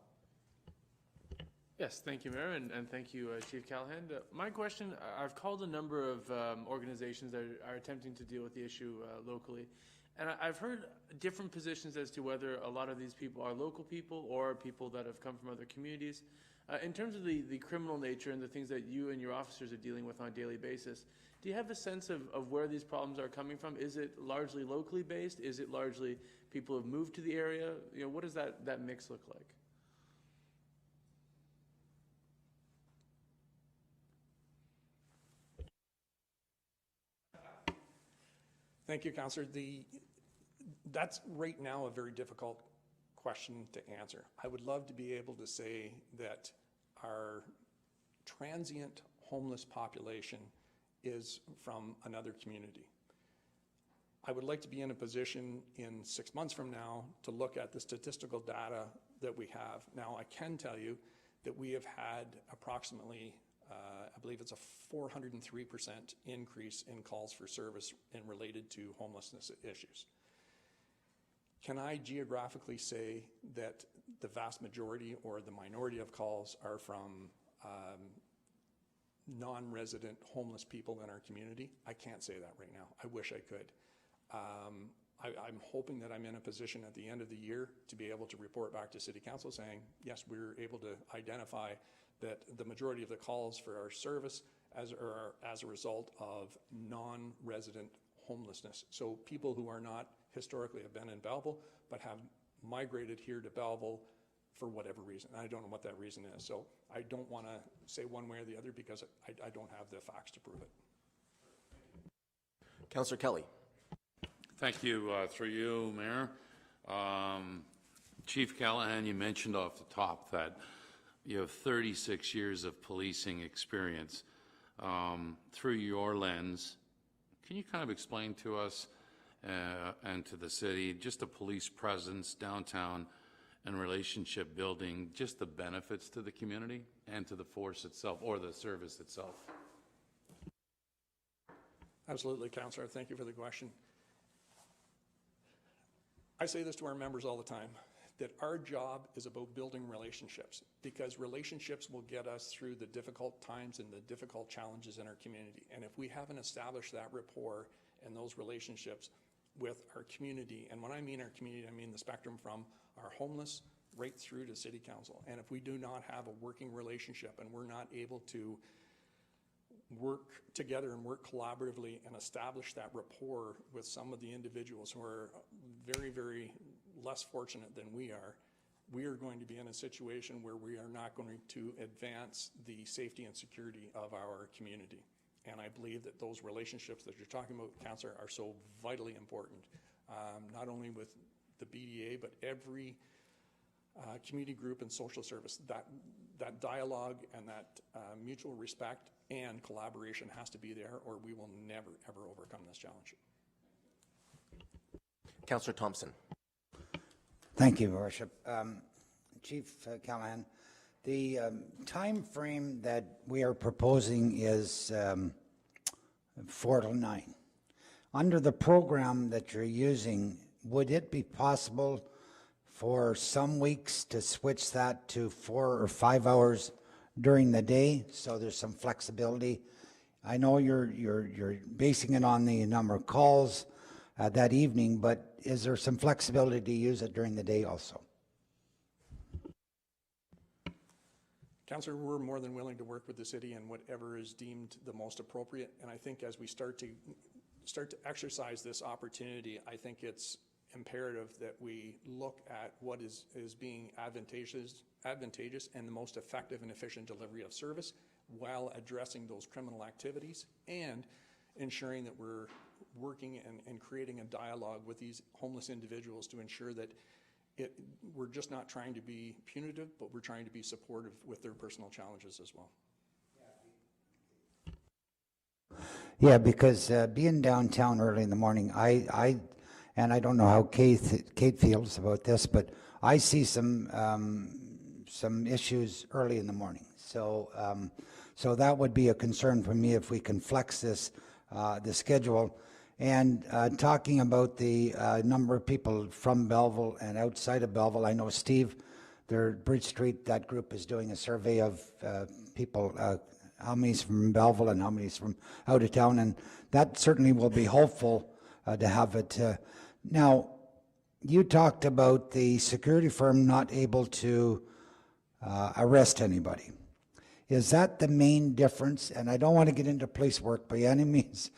Yes, thank you, Mayor, and thank you, Chief Callahan. My question, I've called a number of organizations that are attempting to deal with the issue locally, and I've heard different positions as to whether a lot of these people are local people or people that have come from other communities. In terms of the criminal nature and the things that you and your officers are dealing with on a daily basis, do you have a sense of where these problems are coming from? Is it largely locally based? Is it largely people who have moved to the area? You know, what does that mix look like? Thank you, Councillor. That's right now a very difficult question to answer. I would love to be able to say that our transient homeless population is from another community. I would like to be in a position in 6 months from now to look at the statistical data that we have. Now, I can tell you that we have had approximately, I believe it's a 403% increase in calls for service and related to homelessness issues. Can I geographically say that the vast majority or the minority of calls are from non-resident homeless people in our community? I can't say that right now. I wish I could. I'm hoping that I'm in a position at the end of the year to be able to report back to City Council saying, yes, we're able to identify that the majority of the calls for our service are as a result of non-resident homelessness. So people who are not historically have been in Belleville, but have migrated here to Belleville for whatever reason. I don't know what that reason is. So I don't want to say one way or the other because I don't have the facts to prove it. Councillor Kelly. Thank you. Through you, Mayor. Chief Callahan, you mentioned off the top that you have 36 years of policing experience. Through your lens, can you kind of explain to us and to the city just the police presence downtown and relationship building, just the benefits to the community and to the force itself or the service itself? Absolutely, Councillor. Thank you for the question. I say this to our members all the time. that our job is about building relationships, because relationships will get us through the difficult times and the difficult challenges in our community. And if we haven't established that rapport and those relationships with our community, and when I mean our community, I mean the spectrum from our homeless right through to city council. And if we do not have a working relationship and we're not able to work together and work collaboratively and establish that rapport with some of the individuals who are very, very less fortunate than we are going to be in a situation where we are not going to advance the safety and security of our community. And I believe that those relationships that you're talking about, Councillor, are so vitally important, not only with the BDA, but every community group and social service. That dialogue and that mutual respect and collaboration has to be there, or we will never, ever overcome this challenge. Councillor Thompson. Thank you, Your Worship. Chief Callahan, the time frame that we are proposing is 4 to 9. Under the program that you're using, would it be possible for some weeks to switch that to 4 or 5 hours during the day, so there's some flexibility? I know you're basing it on the number of calls that evening, but is there some flexibility to use it during the day also? Councillor, we're more than willing to work with the city and whatever is deemed the most appropriate. And I think as we start to exercise this opportunity, I think it's imperative that we look at what is being advantageous and the most effective and efficient delivery of service while addressing those criminal activities and ensuring that we're working and creating a dialogue with these homeless individuals to ensure that we're just not trying to be punitive, but we're trying to be supportive with their personal challenges as well. Yeah, because being downtown early in the morning, and I don't know how Kate feels about this, but I see some issues early in the morning. So so that would be a concern for me if we can flex this the schedule. And talking about the number of people from Belleville and outside of Belleville, I know Steve, their Bridge Street, that group is doing a survey of people, how many's from Belleville and how many's from out of town, and that certainly will be helpful to have it. Now, you talked about the security firm not able to arrest anybody. Is that the main difference? And I don't want to get into police work by any means.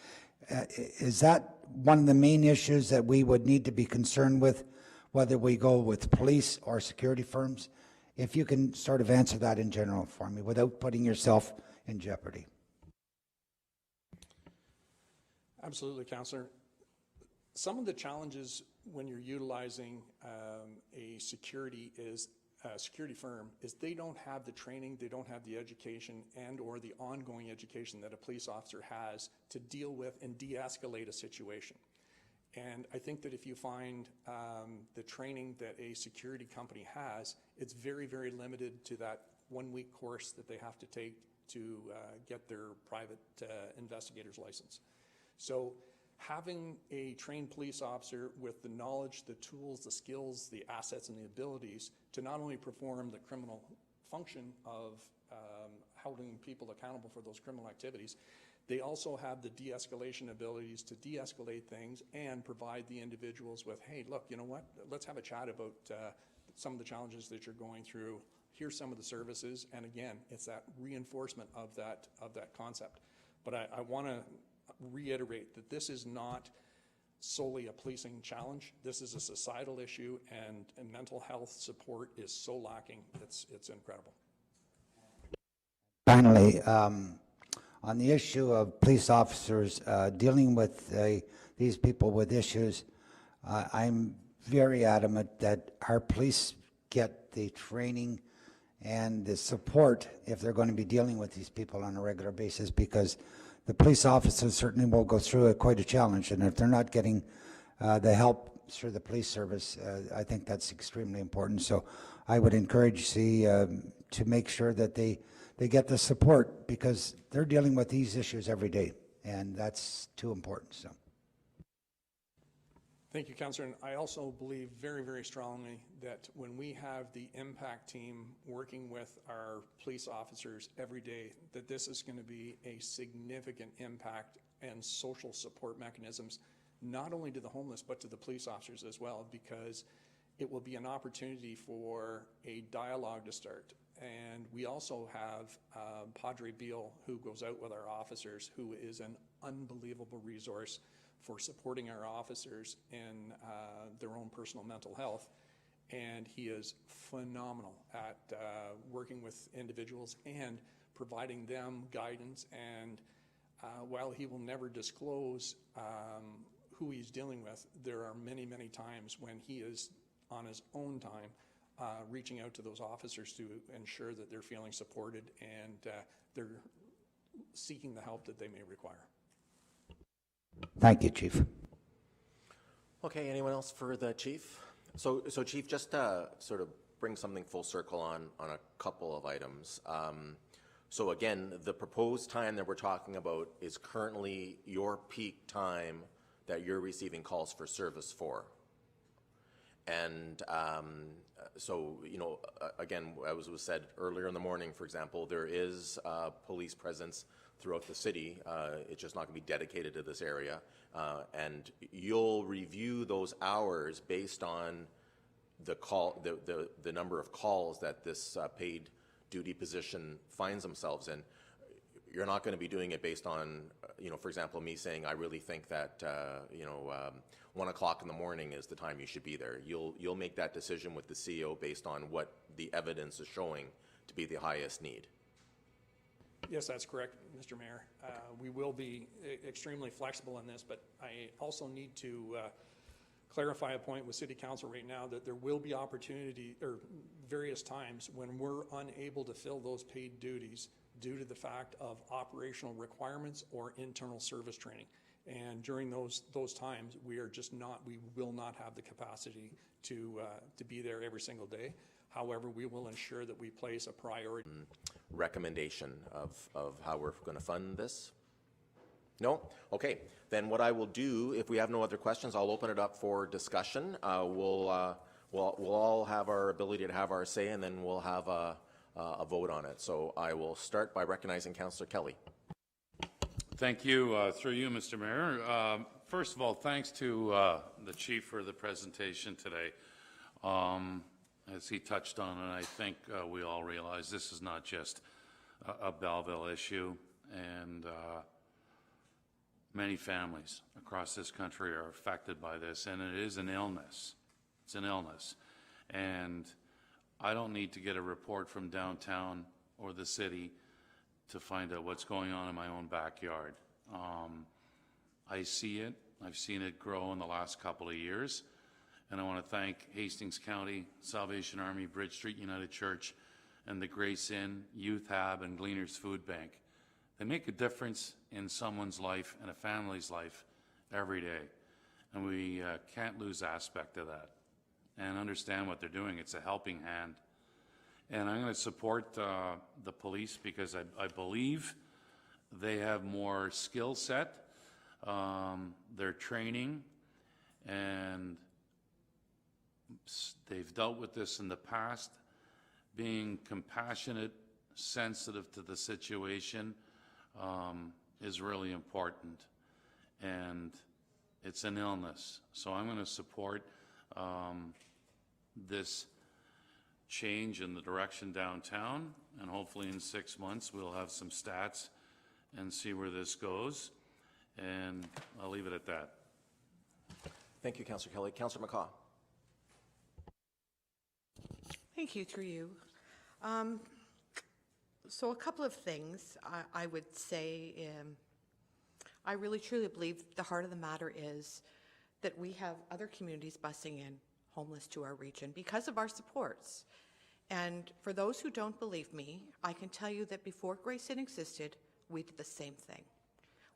Is that one of the main issues that we would need to be concerned with, whether we go with police or security firms? If you can sort of answer that in general for me without putting yourself in jeopardy. Absolutely, Councillor. Some of the challenges when you're utilizing a security firm is they don't have the training, they don't have the education and or the ongoing education that a police officer has to deal with and de-escalate a situation. And I think that if you find the training that a security company has, it's very, very limited to that 1-week course that they have to take to get their private investigator's license. So having a trained police officer with the knowledge, the tools, the skills, the assets, and the abilities to not only perform the criminal function of holding people accountable for those criminal activities, they also have the de-escalation abilities to de-escalate things and provide the individuals with, hey, look, you know what, let's have a chat about some of the challenges that you're going through. Here's some of the services, and again, it's that reinforcement of that concept. But I want to reiterate that this is not solely a policing challenge. This is a societal issue, and mental health support is so lacking. It's incredible. Finally, on the issue of police officers dealing with these people with issues, I'm very adamant that our police get the training and the support if they're going to be dealing with these people on a regular basis, because the police officers certainly will go through quite a challenge, and if they're not getting the help through the police service, I think that's extremely important. So I would encourage to make sure that they get the support, because they're dealing with these issues every day, and that's too important. So, Thank you, Councillor. And I also believe very, very strongly that when we have the impact team working with our police officers every day, that this is going to be a significant impact and social support mechanisms, not only to the homeless, but to the police officers as well, because it will be an opportunity for a dialogue to start. And we also have Padre Beal, who goes out with our officers, who is an unbelievable resource for supporting our officers in their own personal mental health. And he is phenomenal at working with individuals and providing them guidance. And while he will never disclose who he's dealing with, there are many, many times when he is on his own time reaching out to those officers to ensure that they're feeling supported and they're seeking the help that they may require. Thank you, Chief. Okay, anyone else for the chief? So Chief, just to sort of bring something full circle on a couple of items. So again, the proposed time that we're talking about is currently your peak time that you're receiving calls for service for. And so, you know, again, as was said earlier in the morning, for example, there is police presence throughout the city. It's just not going to be dedicated to this area. And you'll review those hours based on the number of calls that this paid duty position finds themselves in. You're not going to be doing it based on, you know, for example, me saying, I really think that, 1 o'clock in the morning is the time you should be there. You'll make that decision with the CEO based on what the evidence is showing to be the highest need. Yes, that's correct, Mr. Mayor. We will be extremely flexible in this, but I also need to clarify a point with City Council right now that there will be opportunity or various times when we're unable to fill those paid duties due to the fact of operational requirements or internal service training. And during those times, we will not have the capacity to be there every single day. However, we will ensure that we place a priority. Recommendation of how we're going to fund this? No? Okay. Then what I will do, if we have no other questions, I'll open it up for discussion. We'll all have our ability to have our say, and then we'll have a vote on it. So I will start by recognizing Councillor Kelly. Thank you. Through you, Mr. Mayor. First of all, thanks to the Chief for the presentation today. As he touched on, and I think we all realize this is not just a Belleville issue, and many families across this country are affected by this, and it is an illness. It's an illness. And I don't need to get a report from downtown or the city to find out what's going on in my own backyard. I see it. I've seen it grow in the last couple of years. And I want to thank Hastings County, Salvation Army, Bridge Street United Church, and the Grace Inn, Youth Hab, and Gleaners Food Bank. They make a difference in someone's life and a family's life every day. And we can't lose aspect of that and understand what they're doing. It's a helping hand. And I'm going to support the police because I believe they have more skill set, their training, and they've dealt with this in the past. Being compassionate, sensitive to the situation is really important, and it's an illness. So I'm going to support this change in the direction downtown, and hopefully in 6 months we'll have some stats and see where this goes, and I'll leave it at that. Thank you, Councillor Kelly. Councillor McCaw. Thank you, through you. So a couple of things I would say. I really truly believe the heart of the matter is that we have other communities busing in homeless to our region because of our supports. And for those who don't believe me, I can tell you that before Grace Inn existed, we did the same thing.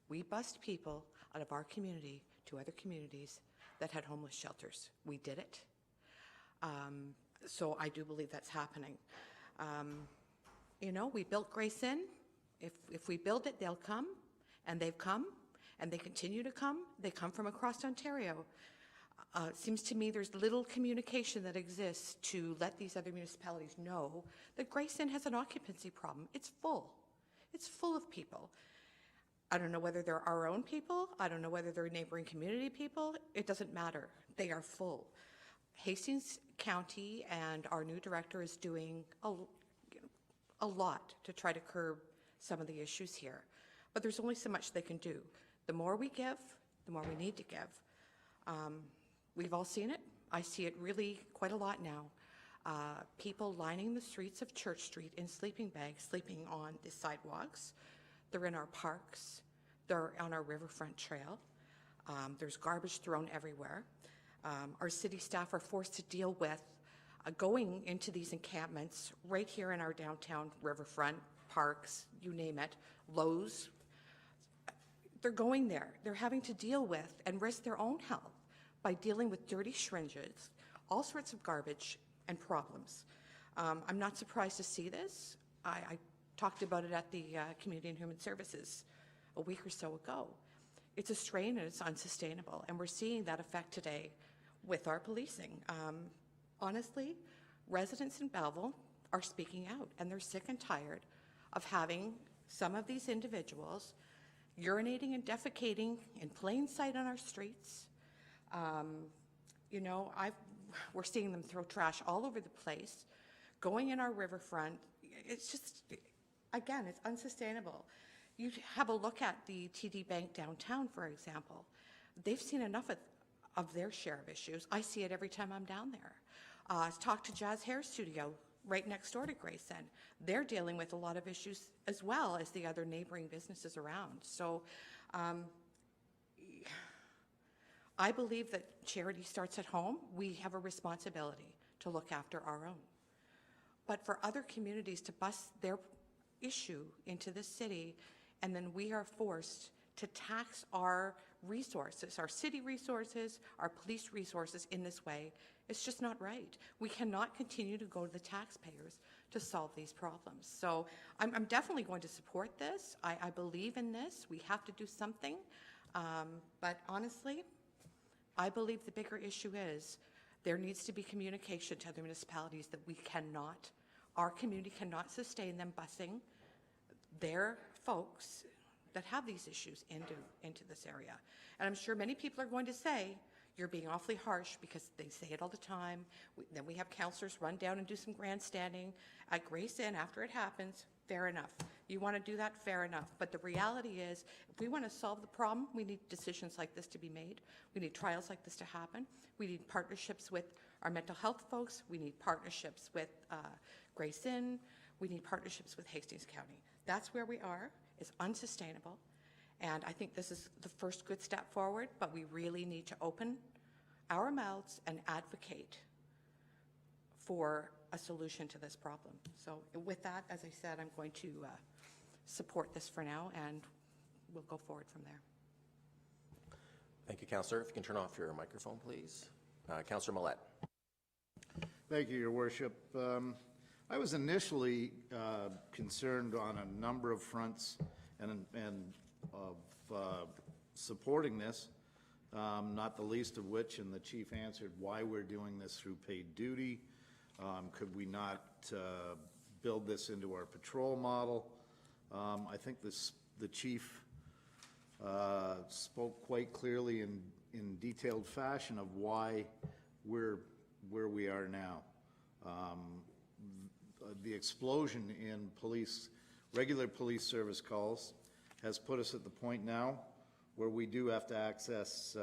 We bused people out of our community to other communities that had homeless shelters. We did it. So I do believe that's happening. You know, we built Grace Inn. If we build it, they'll come, and they've come, and they continue to come. They come from across Ontario. It seems to me there's little communication that exists to let these other municipalities know that Grayson has an occupancy problem. It's full. It's full of people. I don't know whether they're our own people. I don't know whether they're neighboring community people. It doesn't matter. They are full. Hastings County and our new director is doing a lot to try to curb some of the issues here. But there's only so much they can do. The more we give, the more we need to give. We've all seen it. I see it really quite a lot now. People lining the streets of Church Street in sleeping bags, sleeping on the sidewalks. They're in our parks. They're on our riverfront trail. There's garbage thrown everywhere. Our city staff are forced to deal with going into these encampments right here in our downtown riverfront, parks, you name it, Lowe's. They're going there. They're having to deal with and risk their own health by dealing with dirty syringes, all sorts of garbage and problems. I'm not surprised to see this. I talked about it at the Community and Human Services a week or so ago. It's a strain and it's unsustainable, and we're seeing that effect today with our policing. Honestly, residents in Belleville are speaking out, and they're sick and tired of having some of these individuals urinating and defecating in plain sight on our streets. You know, we're seeing them throw trash all over the place, going in our riverfront. It's just, again, it's unsustainable. You have a look at the TD Bank downtown, for example. They've seen enough of their share of issues. I see it every time I'm down there. Talk to Jazz Hair Studio right next door to Grayson. They're dealing with a lot of issues as well as the other neighboring businesses around. So I believe that charity starts at home. We have a responsibility to look after our own. But for other communities to bust their issue into this city, and then we are forced to tax our resources, our city resources, our police resources in this way, it's just not right. We cannot continue to go to the taxpayers to solve these problems. So I'm definitely going to support this. I believe in this. We have to do something. But honestly, I believe the bigger issue is there needs to be communication to other municipalities that we cannot, our community cannot sustain them busing their folks that have these issues into this area. And I'm sure many people are going to say, you're being awfully harsh, because they say it all the time. Then we have councillors run down and do some grandstanding at Grayson after it happens. Fair enough. You want to do that? Fair enough. But the reality is, if we want to solve the problem, we need decisions like this to be made. We need trials like this to happen. We need partnerships with our mental health folks. We need partnerships with Grayson. We need partnerships with Hastings County. That's where we are. It's unsustainable. And I think this is the first good step forward, but we really need to open our mouths and advocate for a solution to this problem. So with that, as I said, I'm going to support this for now, and we'll go forward from there. Thank you, Councillor. If you can turn off your microphone, please. Councillor Millette. Thank you, Your Worship. I was initially concerned on a number of fronts and of supporting this, not the least of which, and the Chief answered, why we're doing this through paid duty. Could we not build this into our patrol model? I think the Chief spoke quite clearly in detailed fashion of why we're where we are now. The explosion in regular police service calls has put us at the point now where we do have to access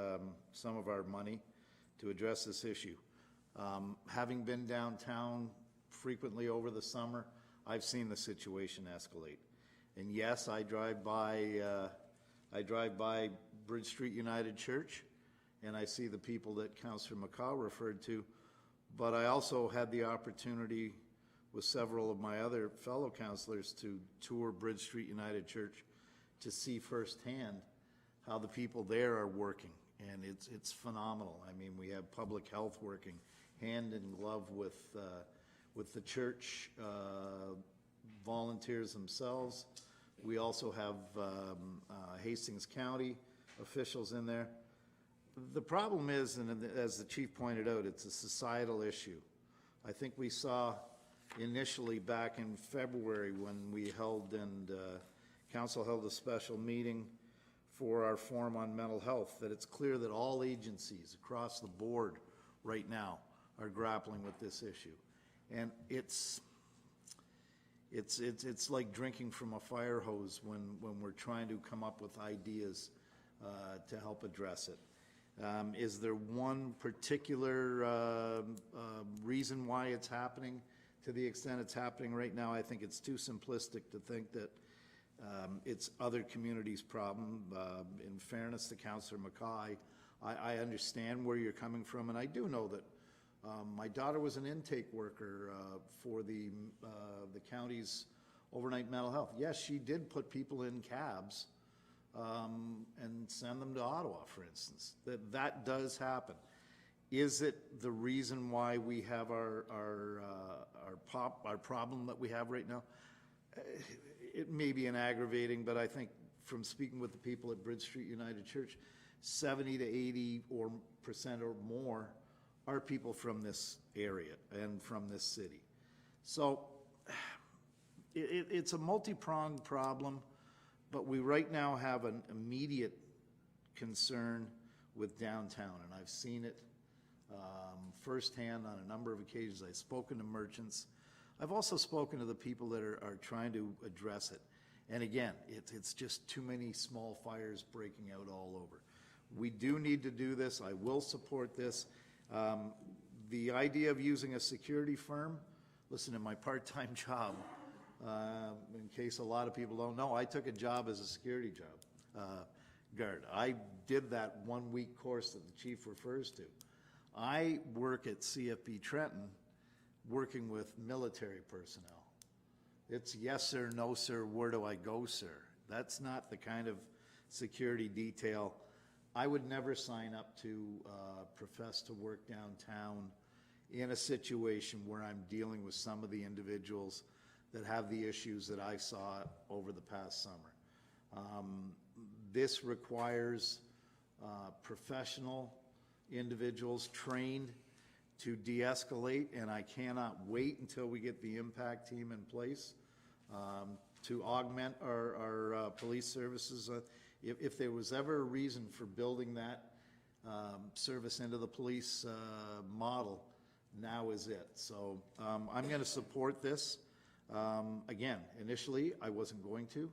some of our money to address this issue. Having been downtown frequently over the summer, I've seen the situation escalate. And yes, I drive by Bridge Street United Church, and I see the people that Councillor McCaw referred to, but I also had the opportunity with several of my other fellow councillors to tour Bridge Street United Church to see firsthand how the people there are working, and it's phenomenal. I mean, we have public health working hand in glove with the church volunteers themselves. We also have Hastings County officials in there. The problem is, and as the chief pointed out, it's a societal issue. I think we saw initially back in February when we held and council held a special meeting for our forum on mental health, that it's clear that all agencies across the board right now are grappling with this issue. And it's like drinking from a fire hose when we're trying to come up with ideas to help address it. Is there one particular reason why it's happening to the extent it's happening right now? I think it's too simplistic to think that it's other communities' problem. In fairness to Councillor McCaw, I understand where you're coming from, and I do know that my daughter was an intake worker for the county's overnight mental health. Yes, she did put people in cabs and send them to Ottawa, for instance. That does happen. Is it the reason why we have our problem that we have right now? It may be an aggravating, but I think from speaking with the people at Bridge Street United Church, 70 to 80% or more are people from this area and from this city. So it's a multi-pronged problem, but we right now have an immediate concern with downtown, and I've seen it firsthand on a number of occasions. I've spoken to merchants. I've also spoken to the people that are trying to address it. And again, it's just too many small fires breaking out all over. We do need to do this. I will support this. The idea of using a security firm, listen, in my part-time job, in case a lot of people don't know, I took a job as a security guard. I did that 1 week course that the chief refers to. I work at CFB Trenton working with military personnel. It's yes sir, no sir, where do I go sir? That's not the kind of security detail. I would never sign up to profess to work downtown in a situation where I'm dealing with some of the individuals that have the issues that I saw over the past summer. This requires professional individuals trained to de-escalate, and I cannot wait until we get the impact team in place to augment our police services. If there was ever a reason for building that service into the police model, now is it. So I'm going to support this. Again, initially I wasn't going to.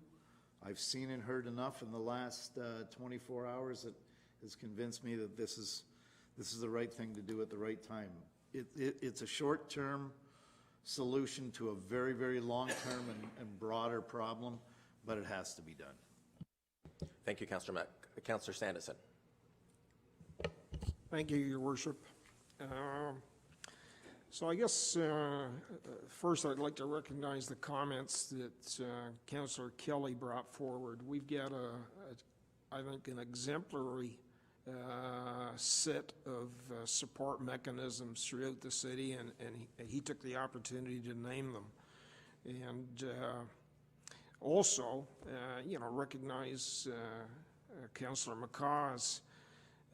I've seen and heard enough in the last 24 hours that has convinced me that this is the right thing to do at the right time. It's a short-term solution to a very, very long-term and broader problem, but it has to be done. Thank you, Councillor Mack. Councillor Sanderson. Thank you, Your Worship. So I guess first I'd like to recognize the comments that Councillor Kelly brought forward. We've got I think an exemplary set of support mechanisms throughout the city, and he took the opportunity to name them. And also, recognize Councillor McCaw's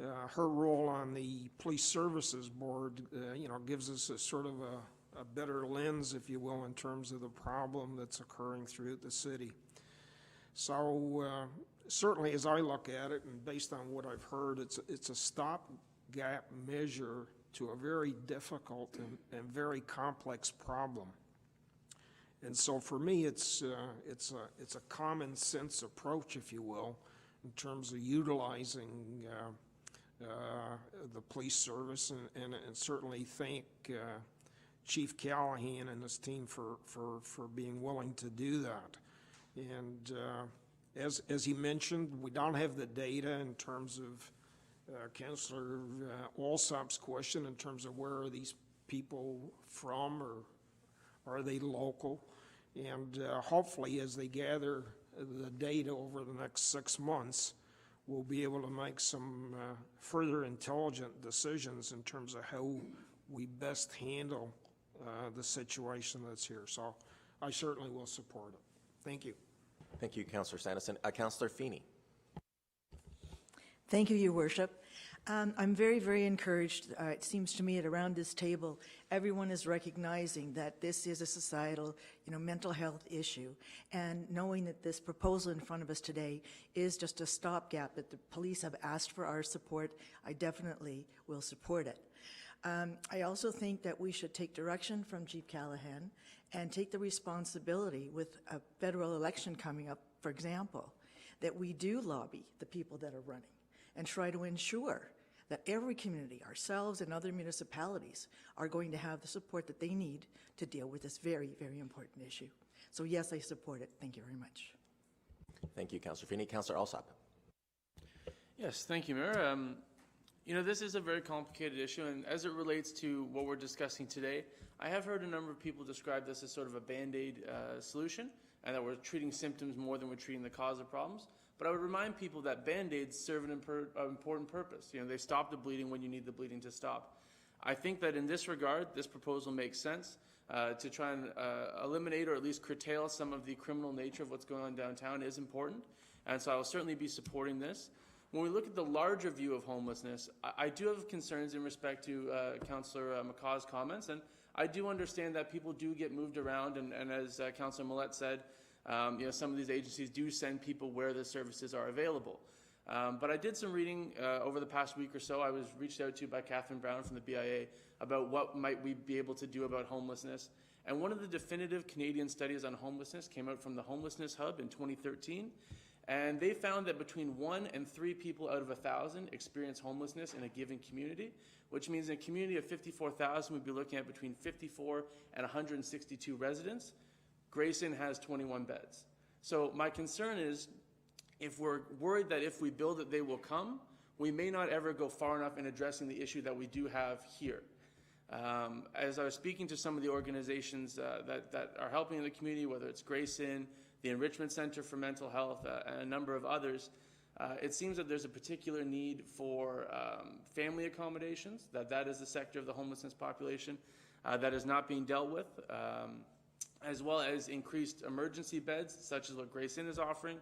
her role on the Police Services Board, gives us a sort of a better lens, if you will, in terms of the problem that's occurring throughout the city. So certainly as I look at it, and based on what I've heard, it's a stopgap measure to a very difficult and very complex problem. And so for me, it's a common sense approach, if you will, in terms of utilizing the police service, and certainly thank Chief Callahan and his team for being willing to do that. And as he mentioned, we don't have the data in terms of Councillor Alsop's question in terms of where are these people from, or are they local? And hopefully as they gather the data over the next 6 months, we'll be able to make some further intelligent decisions in terms of how we best handle the situation that's here. So I certainly will support it. Thank you. Thank you, Councillor Sanderson. Councillor Feeney. Thank you, Your Worship. I'm very, very encouraged. It seems to me that around this table, everyone is recognizing that this is a societal, mental health issue, and knowing that this proposal in front of us today is just a stopgap, that the police have asked for our support. I definitely will support it. I also think that we should take direction from Chief Callahan and take the responsibility with a federal election coming up, for example, that we do lobby the people that are running and try to ensure that every community, ourselves and other municipalities, are going to have the support that they need to deal with this very, very important issue. So yes, I support it. Thank you very much. Thank you, Councillor Feeney. Councillor Alsop. Yes, thank you, Mayor. This is a very complicated issue, and as it relates to what we're discussing today, I have heard a number of people describe this as sort of a Band-Aid solution, and that we're treating symptoms more than we're treating the cause of problems. But I would remind people that Band-Aids serve an important purpose. They stop the bleeding when you need the bleeding to stop. I think that in this regard, this proposal makes sense to try and eliminate or at least curtail some of the criminal nature of what's going on downtown is important, and so I will certainly be supporting this. When we look at the larger view of homelessness, I do have concerns in respect to Councillor McCaw's comments, and I do understand that people do get moved around, and as Councillor Millette said, some of these agencies do send people where the services are available. But I did some reading over the past week or so. I was reached out to by Catherine Brown from the BIA about what might we be able to do about homelessness. And one of the definitive Canadian studies on homelessness came out from the Homelessness Hub in 2013. And they found that between 1 and 3 people out of 1,000 experience homelessness in a given community, which means in a community of 54,000, we'd be looking at between 54 and 162 residents. Grayson has 21 beds. So my concern is, if we're worried that if we build it, they will come, we may not ever go far enough in addressing the issue that we do have here. As I was speaking to some of the organizations that are helping in the community, whether it's Grayson, the Enrichment Center for Mental Health, and a number of others, it seems that there's a particular need for family accommodations, that is the sector of the homelessness population that is not being dealt with, as well as increased emergency beds, such as what Grayson is offering,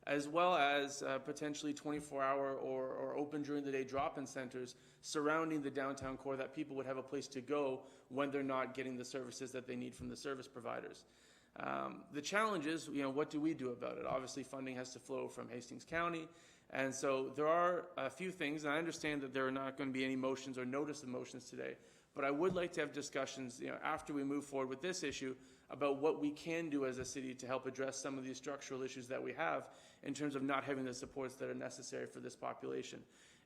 as well as potentially 24-hour or open during the day drop-in centers surrounding the downtown core that people would have a place to go when they're not getting the services that they need from the service providers. The challenge is, what do we do about it? Obviously, funding has to flow from Hastings County, and so there are a few things, and I understand that there are not going to be any motions or notice of motions today, but I would like to have discussions, after we move forward with this issue, about what we can do as a city to help address some of these structural issues that we have in terms of not having the supports that are necessary for this population.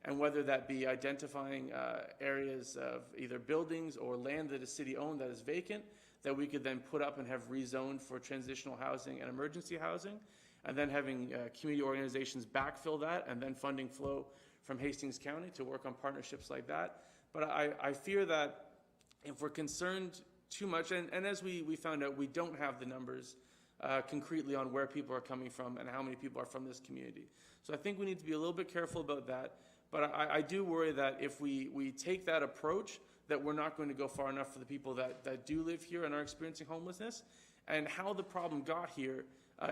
And whether that be identifying areas of either buildings or land that is city-owned that is vacant, that we could then put up and have rezoned for transitional housing and emergency housing, and then having community organizations backfill that, and then funding flow from Hastings County to work on partnerships like that. But I fear that if we're concerned too much, and as we found out, we don't have the numbers concretely on where people are coming from and how many people are from this community. So I think we need to be a little bit careful about that. But I do worry that if we take that approach, that we're not going to go far enough for the people that do live here and are experiencing homelessness. And how the problem got here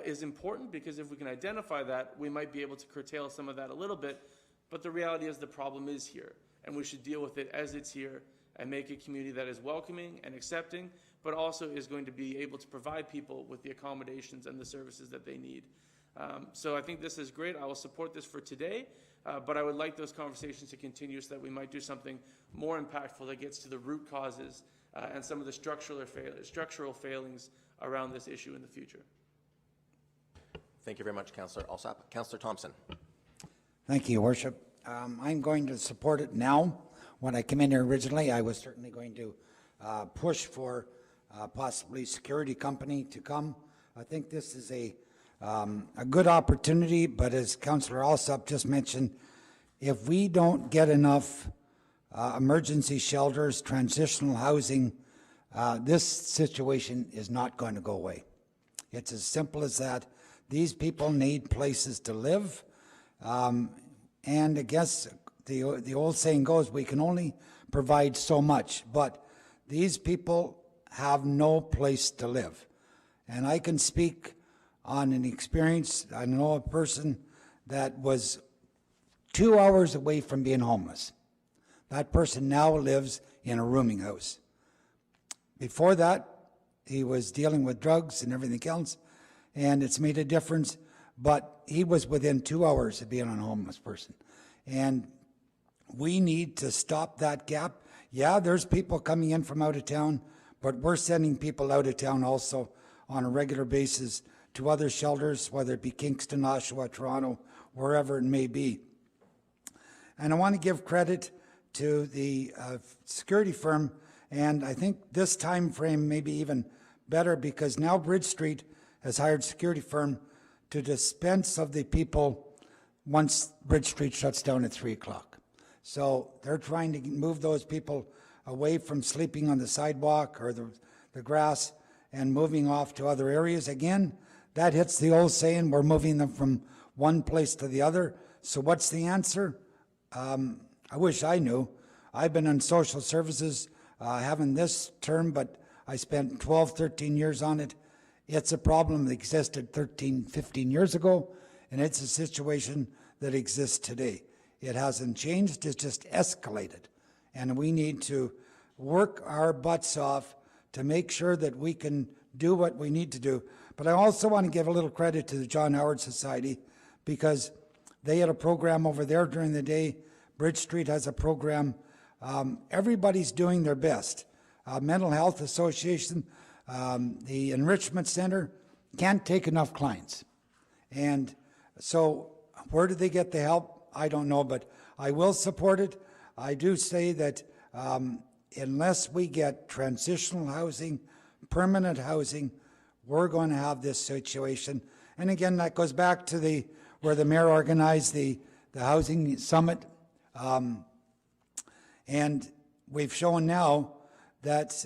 is important, because if we can identify that, we might be able to curtail some of that a little bit. But the reality is the problem is here, and we should deal with it as it's here and make a community that is welcoming and accepting, but also is going to be able to provide people with the accommodations and the services that they need. So I think this is great. I will support this for today, but I would like those conversations to continue so that we might do something more impactful that gets to the root causes and some of the structural failings around this issue in the future. Thank you very much, Councillor Alsop. Councillor Thompson. Thank you, Your Worship. I'm going to support it now. When I came in here originally, I was certainly going to push for possibly security company to come. I think this is a good opportunity, but as Councillor Alsop just mentioned, if we don't get enough emergency shelters, transitional housing, this situation is not going to go away. It's as simple as that. These people need places to live, and I guess the old saying goes, we can only provide so much, but these people have no place to live. And I can speak on an experience. I know a person that was 2 hours away from being homeless. That person now lives in a rooming house. Before that, he was dealing with drugs and everything else, and it's made a difference, but he was within 2 hours of being a homeless person. And we need to stop that gap. Yeah, there's people coming in from out of town, but we're sending people out of town also on a regular basis to other shelters, whether it be Kingston, Oshawa, Toronto, wherever it may be. And I want to give credit to the security firm, and I think this time frame may be even better because now Bridge Street has hired a security firm to dispense of the people once Bridge Street shuts down at 3 o'clock. So they're trying to move those people away from sleeping on the sidewalk or the grass and moving off to other areas. Again, that hits the old saying, we're moving them from one place to the other. So what's the answer? I wish I knew. I've been in social services, having this term, but I spent 12, 13 years on it. It's a problem that existed 13, 15 years ago, and it's a situation that exists today. It hasn't changed, it's just escalated. And we need to work our butts off to make sure that we can do what we need to do. But I also want to give a little credit to the John Howard Society because they had a program over there during the day. Bridge Street has a program. Everybody's doing their best. Mental Health Association, the Enrichment Center can't take enough clients. And so where do they get the help? I don't know, but I will support it. I do say that unless we get transitional housing, permanent housing, we're going to have this situation. And again, that goes back to where the mayor organized the housing summit. And we've shown now that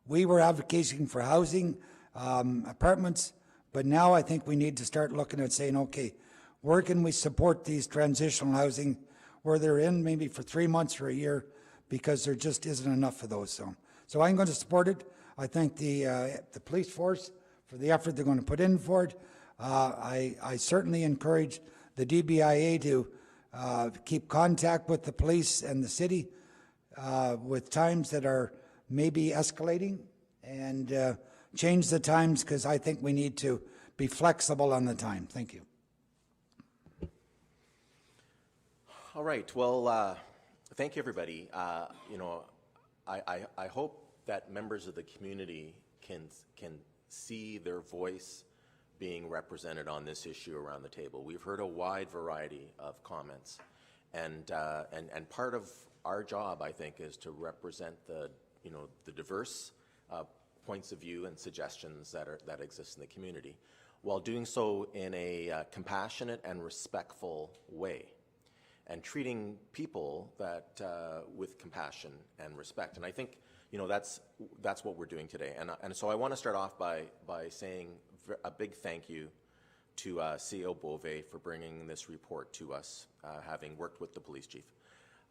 we were advocating for housing, apartments, but now I think we need to start looking at saying, okay, where can we support these transitional housing where they're in maybe for 3 months or a year because there just isn't enough of those. So I'm going to support it. I thank the police force for the effort they're going to put in for it. I certainly encourage the DBIA to keep contact with the police and the city with times that are maybe escalating and change the times because I think we need to be flexible on the time. Thank you. All right. Well, thank you, everybody. You know, I hope that members of the community can see their voice being represented on this issue around the table. We've heard a wide variety of comments, and part of our job, I think, is to represent the diverse points of view and suggestions that exist in the community, while doing so in a compassionate and respectful way, and treating people with compassion and respect. And I think that's what we're doing today. And so I want to start off by saying a big thank you to CEO Beauvais for bringing this report to us, having worked with the police chief.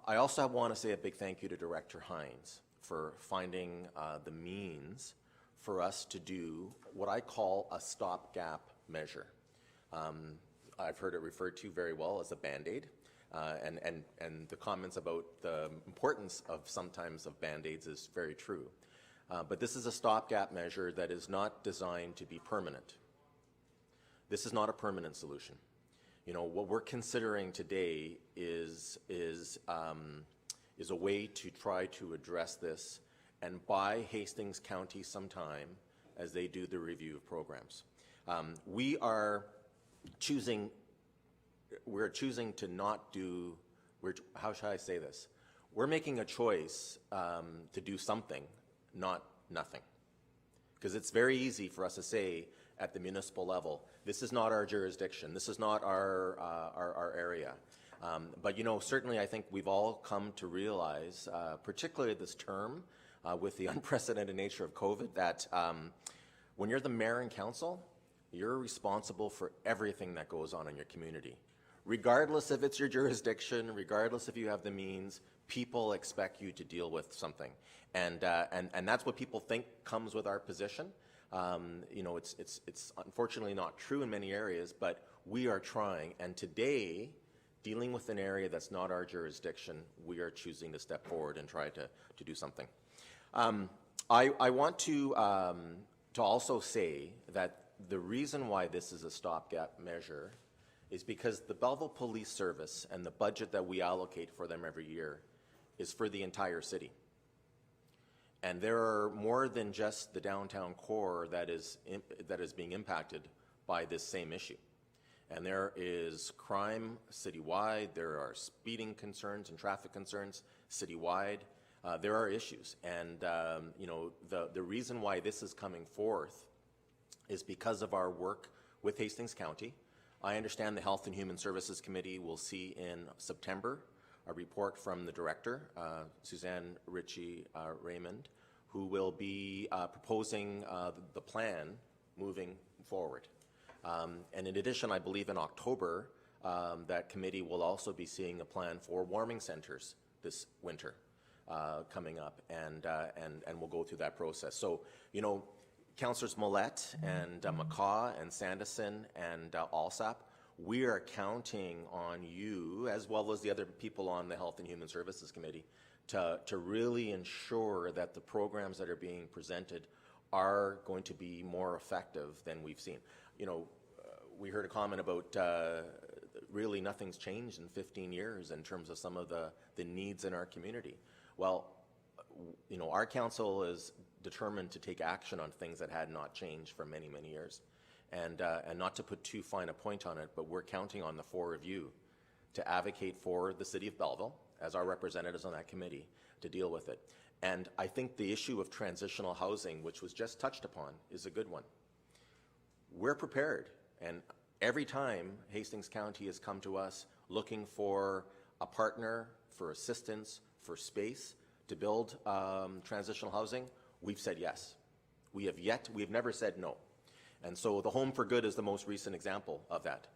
I also want to say a big thank you to Director Hines for finding the means for us to do what I call a stopgap measure. I've heard it referred to very well as a Band-Aid, and the comments about the importance of sometimes of Band-Aids is very true. But this is a stopgap measure that is not designed to be permanent. This is not a permanent solution. What we're considering today is a way to try to address this and buy Hastings County some time as they do the review of programs. We're choosing to not do, how should I say this? We're making a choice to do something, not nothing. Because it's very easy for us to say at the municipal level, this is not our jurisdiction, this is not our area. But certainly I think we've all come to realize, particularly this term, with the unprecedented nature of COVID, that when you're the mayor and council, you're responsible for everything that goes on in your community. Regardless if it's your jurisdiction, regardless if you have the means, people expect you to deal with something. And that's what people think comes with our position. It's unfortunately not true in many areas, but we are trying. And today, dealing with an area that's not our jurisdiction, we are choosing to step forward and try to do something. I want to also say that the reason why this is a stopgap measure is because the Belleville Police Service and the budget that we allocate for them every year is for the entire city. And there are more than just the downtown core that is being impacted by this same issue. And there is crime citywide, there are speeding concerns and traffic concerns citywide. There are issues, and you know, the reason why this is coming forth is because of our work with Hastings County. I understand the Health and Human Services Committee will see in September a report from the director, Suzanne Ritchie Raymond, who will be proposing the plan moving forward. And in addition, I believe in October, that committee will also be seeing a plan for warming centers this winter coming up, and we'll go through that process. So, you know, Councillors Millette and McCaw and Sanderson and Alsop, we are counting on you, as well as the other people on the Health and Human Services Committee, to really ensure that the programs that are being presented are going to be more effective than we've seen. You know, we heard a comment about really nothing's changed in 15 years in terms of some of the needs in our community. Well, you know, our council is determined to take action on things that had not changed for many, many years. And not to put too fine a point on it, but we're counting on the four of you to advocate for the city of Belleville, as our representatives on that committee, to deal with it. And I think the issue of transitional housing, which was just touched upon, is a good one. We're prepared, and every time Hastings County has come to us looking for a partner, for assistance, for space to build transitional housing, we've said yes. We have never said no. And so the Home for Good is the most recent example of that.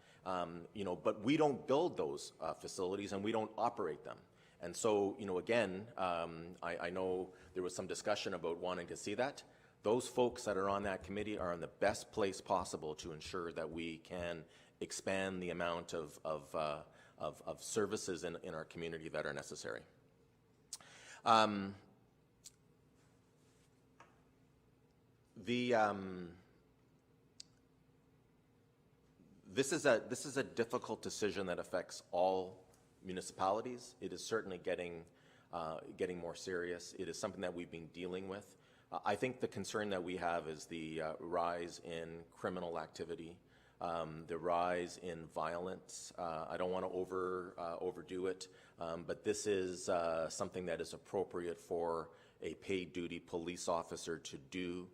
You know, but we don't build those facilities and we don't operate them. And so, you know, again, I know there was some discussion about wanting to see that. Those folks that are on that committee are in the best place possible to ensure that we can expand the amount of services in our community that are necessary. This is a difficult decision that affects all municipalities. It is certainly getting more serious. It is something that we've been dealing with. I think the concern that we have is the rise in criminal activity, the rise in violence. I don't want to overdo it, but this is something that is appropriate for a paid duty police officer to do.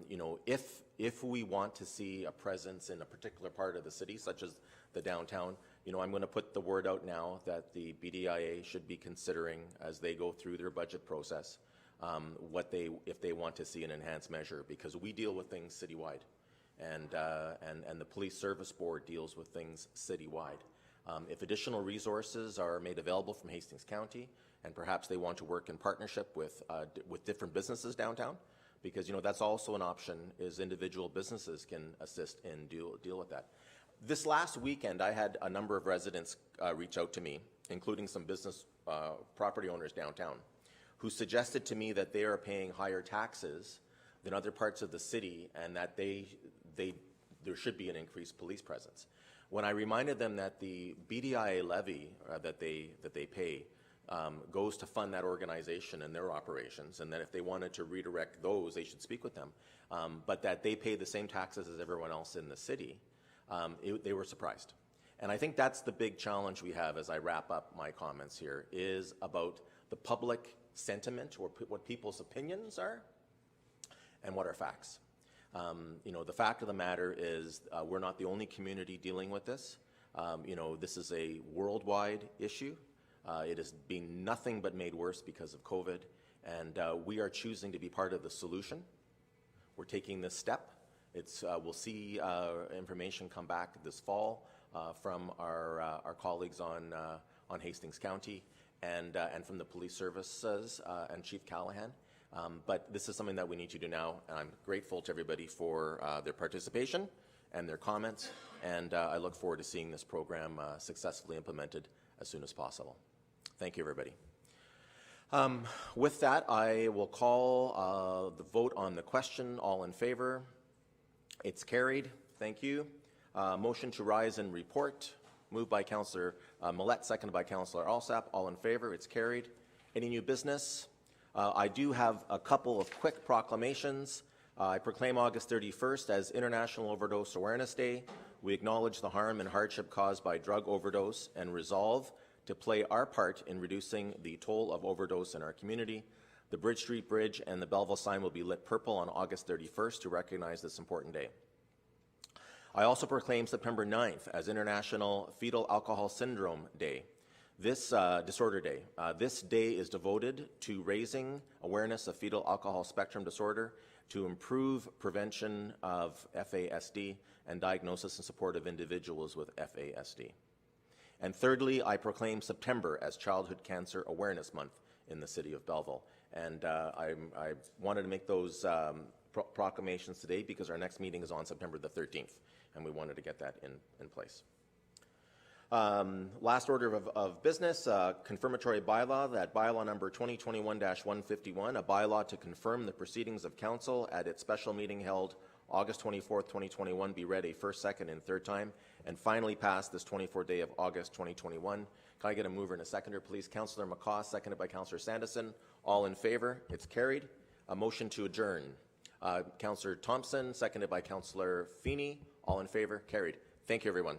You know, if we want to see a presence in a particular part of the city, such as the downtown, you know, I'm going to put the word out now that the BDIA should be considering, as they go through their budget process, if they want to see an enhanced measure, because we deal with things citywide, and the Police Service Board deals with things citywide. If additional resources are made available from Hastings County, and perhaps they want to work in partnership with different businesses downtown, because, you know, that's also an option, is individual businesses can assist and deal with that. This last weekend, I had a number of residents reach out to me, including some business property owners downtown, who suggested to me that they are paying higher taxes than other parts of the city, and that there should be an increased police presence. When I reminded them that the BDIA levy that they pay goes to fund that organization and their operations, and that if they wanted to redirect those, they should speak with them, but that they pay the same taxes as everyone else in the city, they were surprised. And I think that's the big challenge we have as I wrap up my comments here, is about the public sentiment, or what people's opinions are, and what are facts. You know, the fact of the matter is we're not the only community dealing with this. You know, this is a worldwide issue. It has been nothing but made worse because of COVID, and we are choosing to be part of the solution. We're taking this step. We'll see information come back this fall from our colleagues on Hastings County and from the police services and Chief Callahan. But this is something that we need to do now, and I'm grateful to everybody for their participation and their comments, and I look forward to seeing this program successfully implemented as soon as possible. Thank you, everybody. With that, I will call the vote on the question. All in favor? It's carried. Thank you. Motion to rise and report. Moved by Councillor Millette, seconded by Councillor Alsap. All in favor? It's carried. Any new business? I do have a couple of quick proclamations. I proclaim August 31st as International Overdose Awareness Day. We acknowledge the harm and hardship caused by drug overdose and resolve to play our part in reducing the toll of overdose in our community. The Bridge Street Bridge and the Belleville sign will be lit purple on August 31st to recognize this important day. I also proclaim September 9th as International Fetal Alcohol Syndrome Day. This disorder day. This day is devoted to raising awareness of fetal alcohol spectrum disorder, to improve prevention of FASD and diagnosis and support of individuals with FASD. And thirdly, I proclaim September as Childhood Cancer Awareness Month in the city of Belleville. And I wanted to make those proclamations today because our next meeting is on September the 13th, and we wanted to get that in place. Last order of business, confirmatory bylaw, that bylaw number 2021-151, a bylaw to confirm the proceedings of council at its special meeting held August 24th, 2021, be read a first, second, and third time, and finally passed this 24th day of August 2021. Can I get a mover and a seconder, please? Councillor McCaw, seconded by Councillor Sandison. All in favor? It's carried. A motion to adjourn. Councillor Thompson, seconded by Councillor Feeney. All in favor? Carried. Thank you, everyone.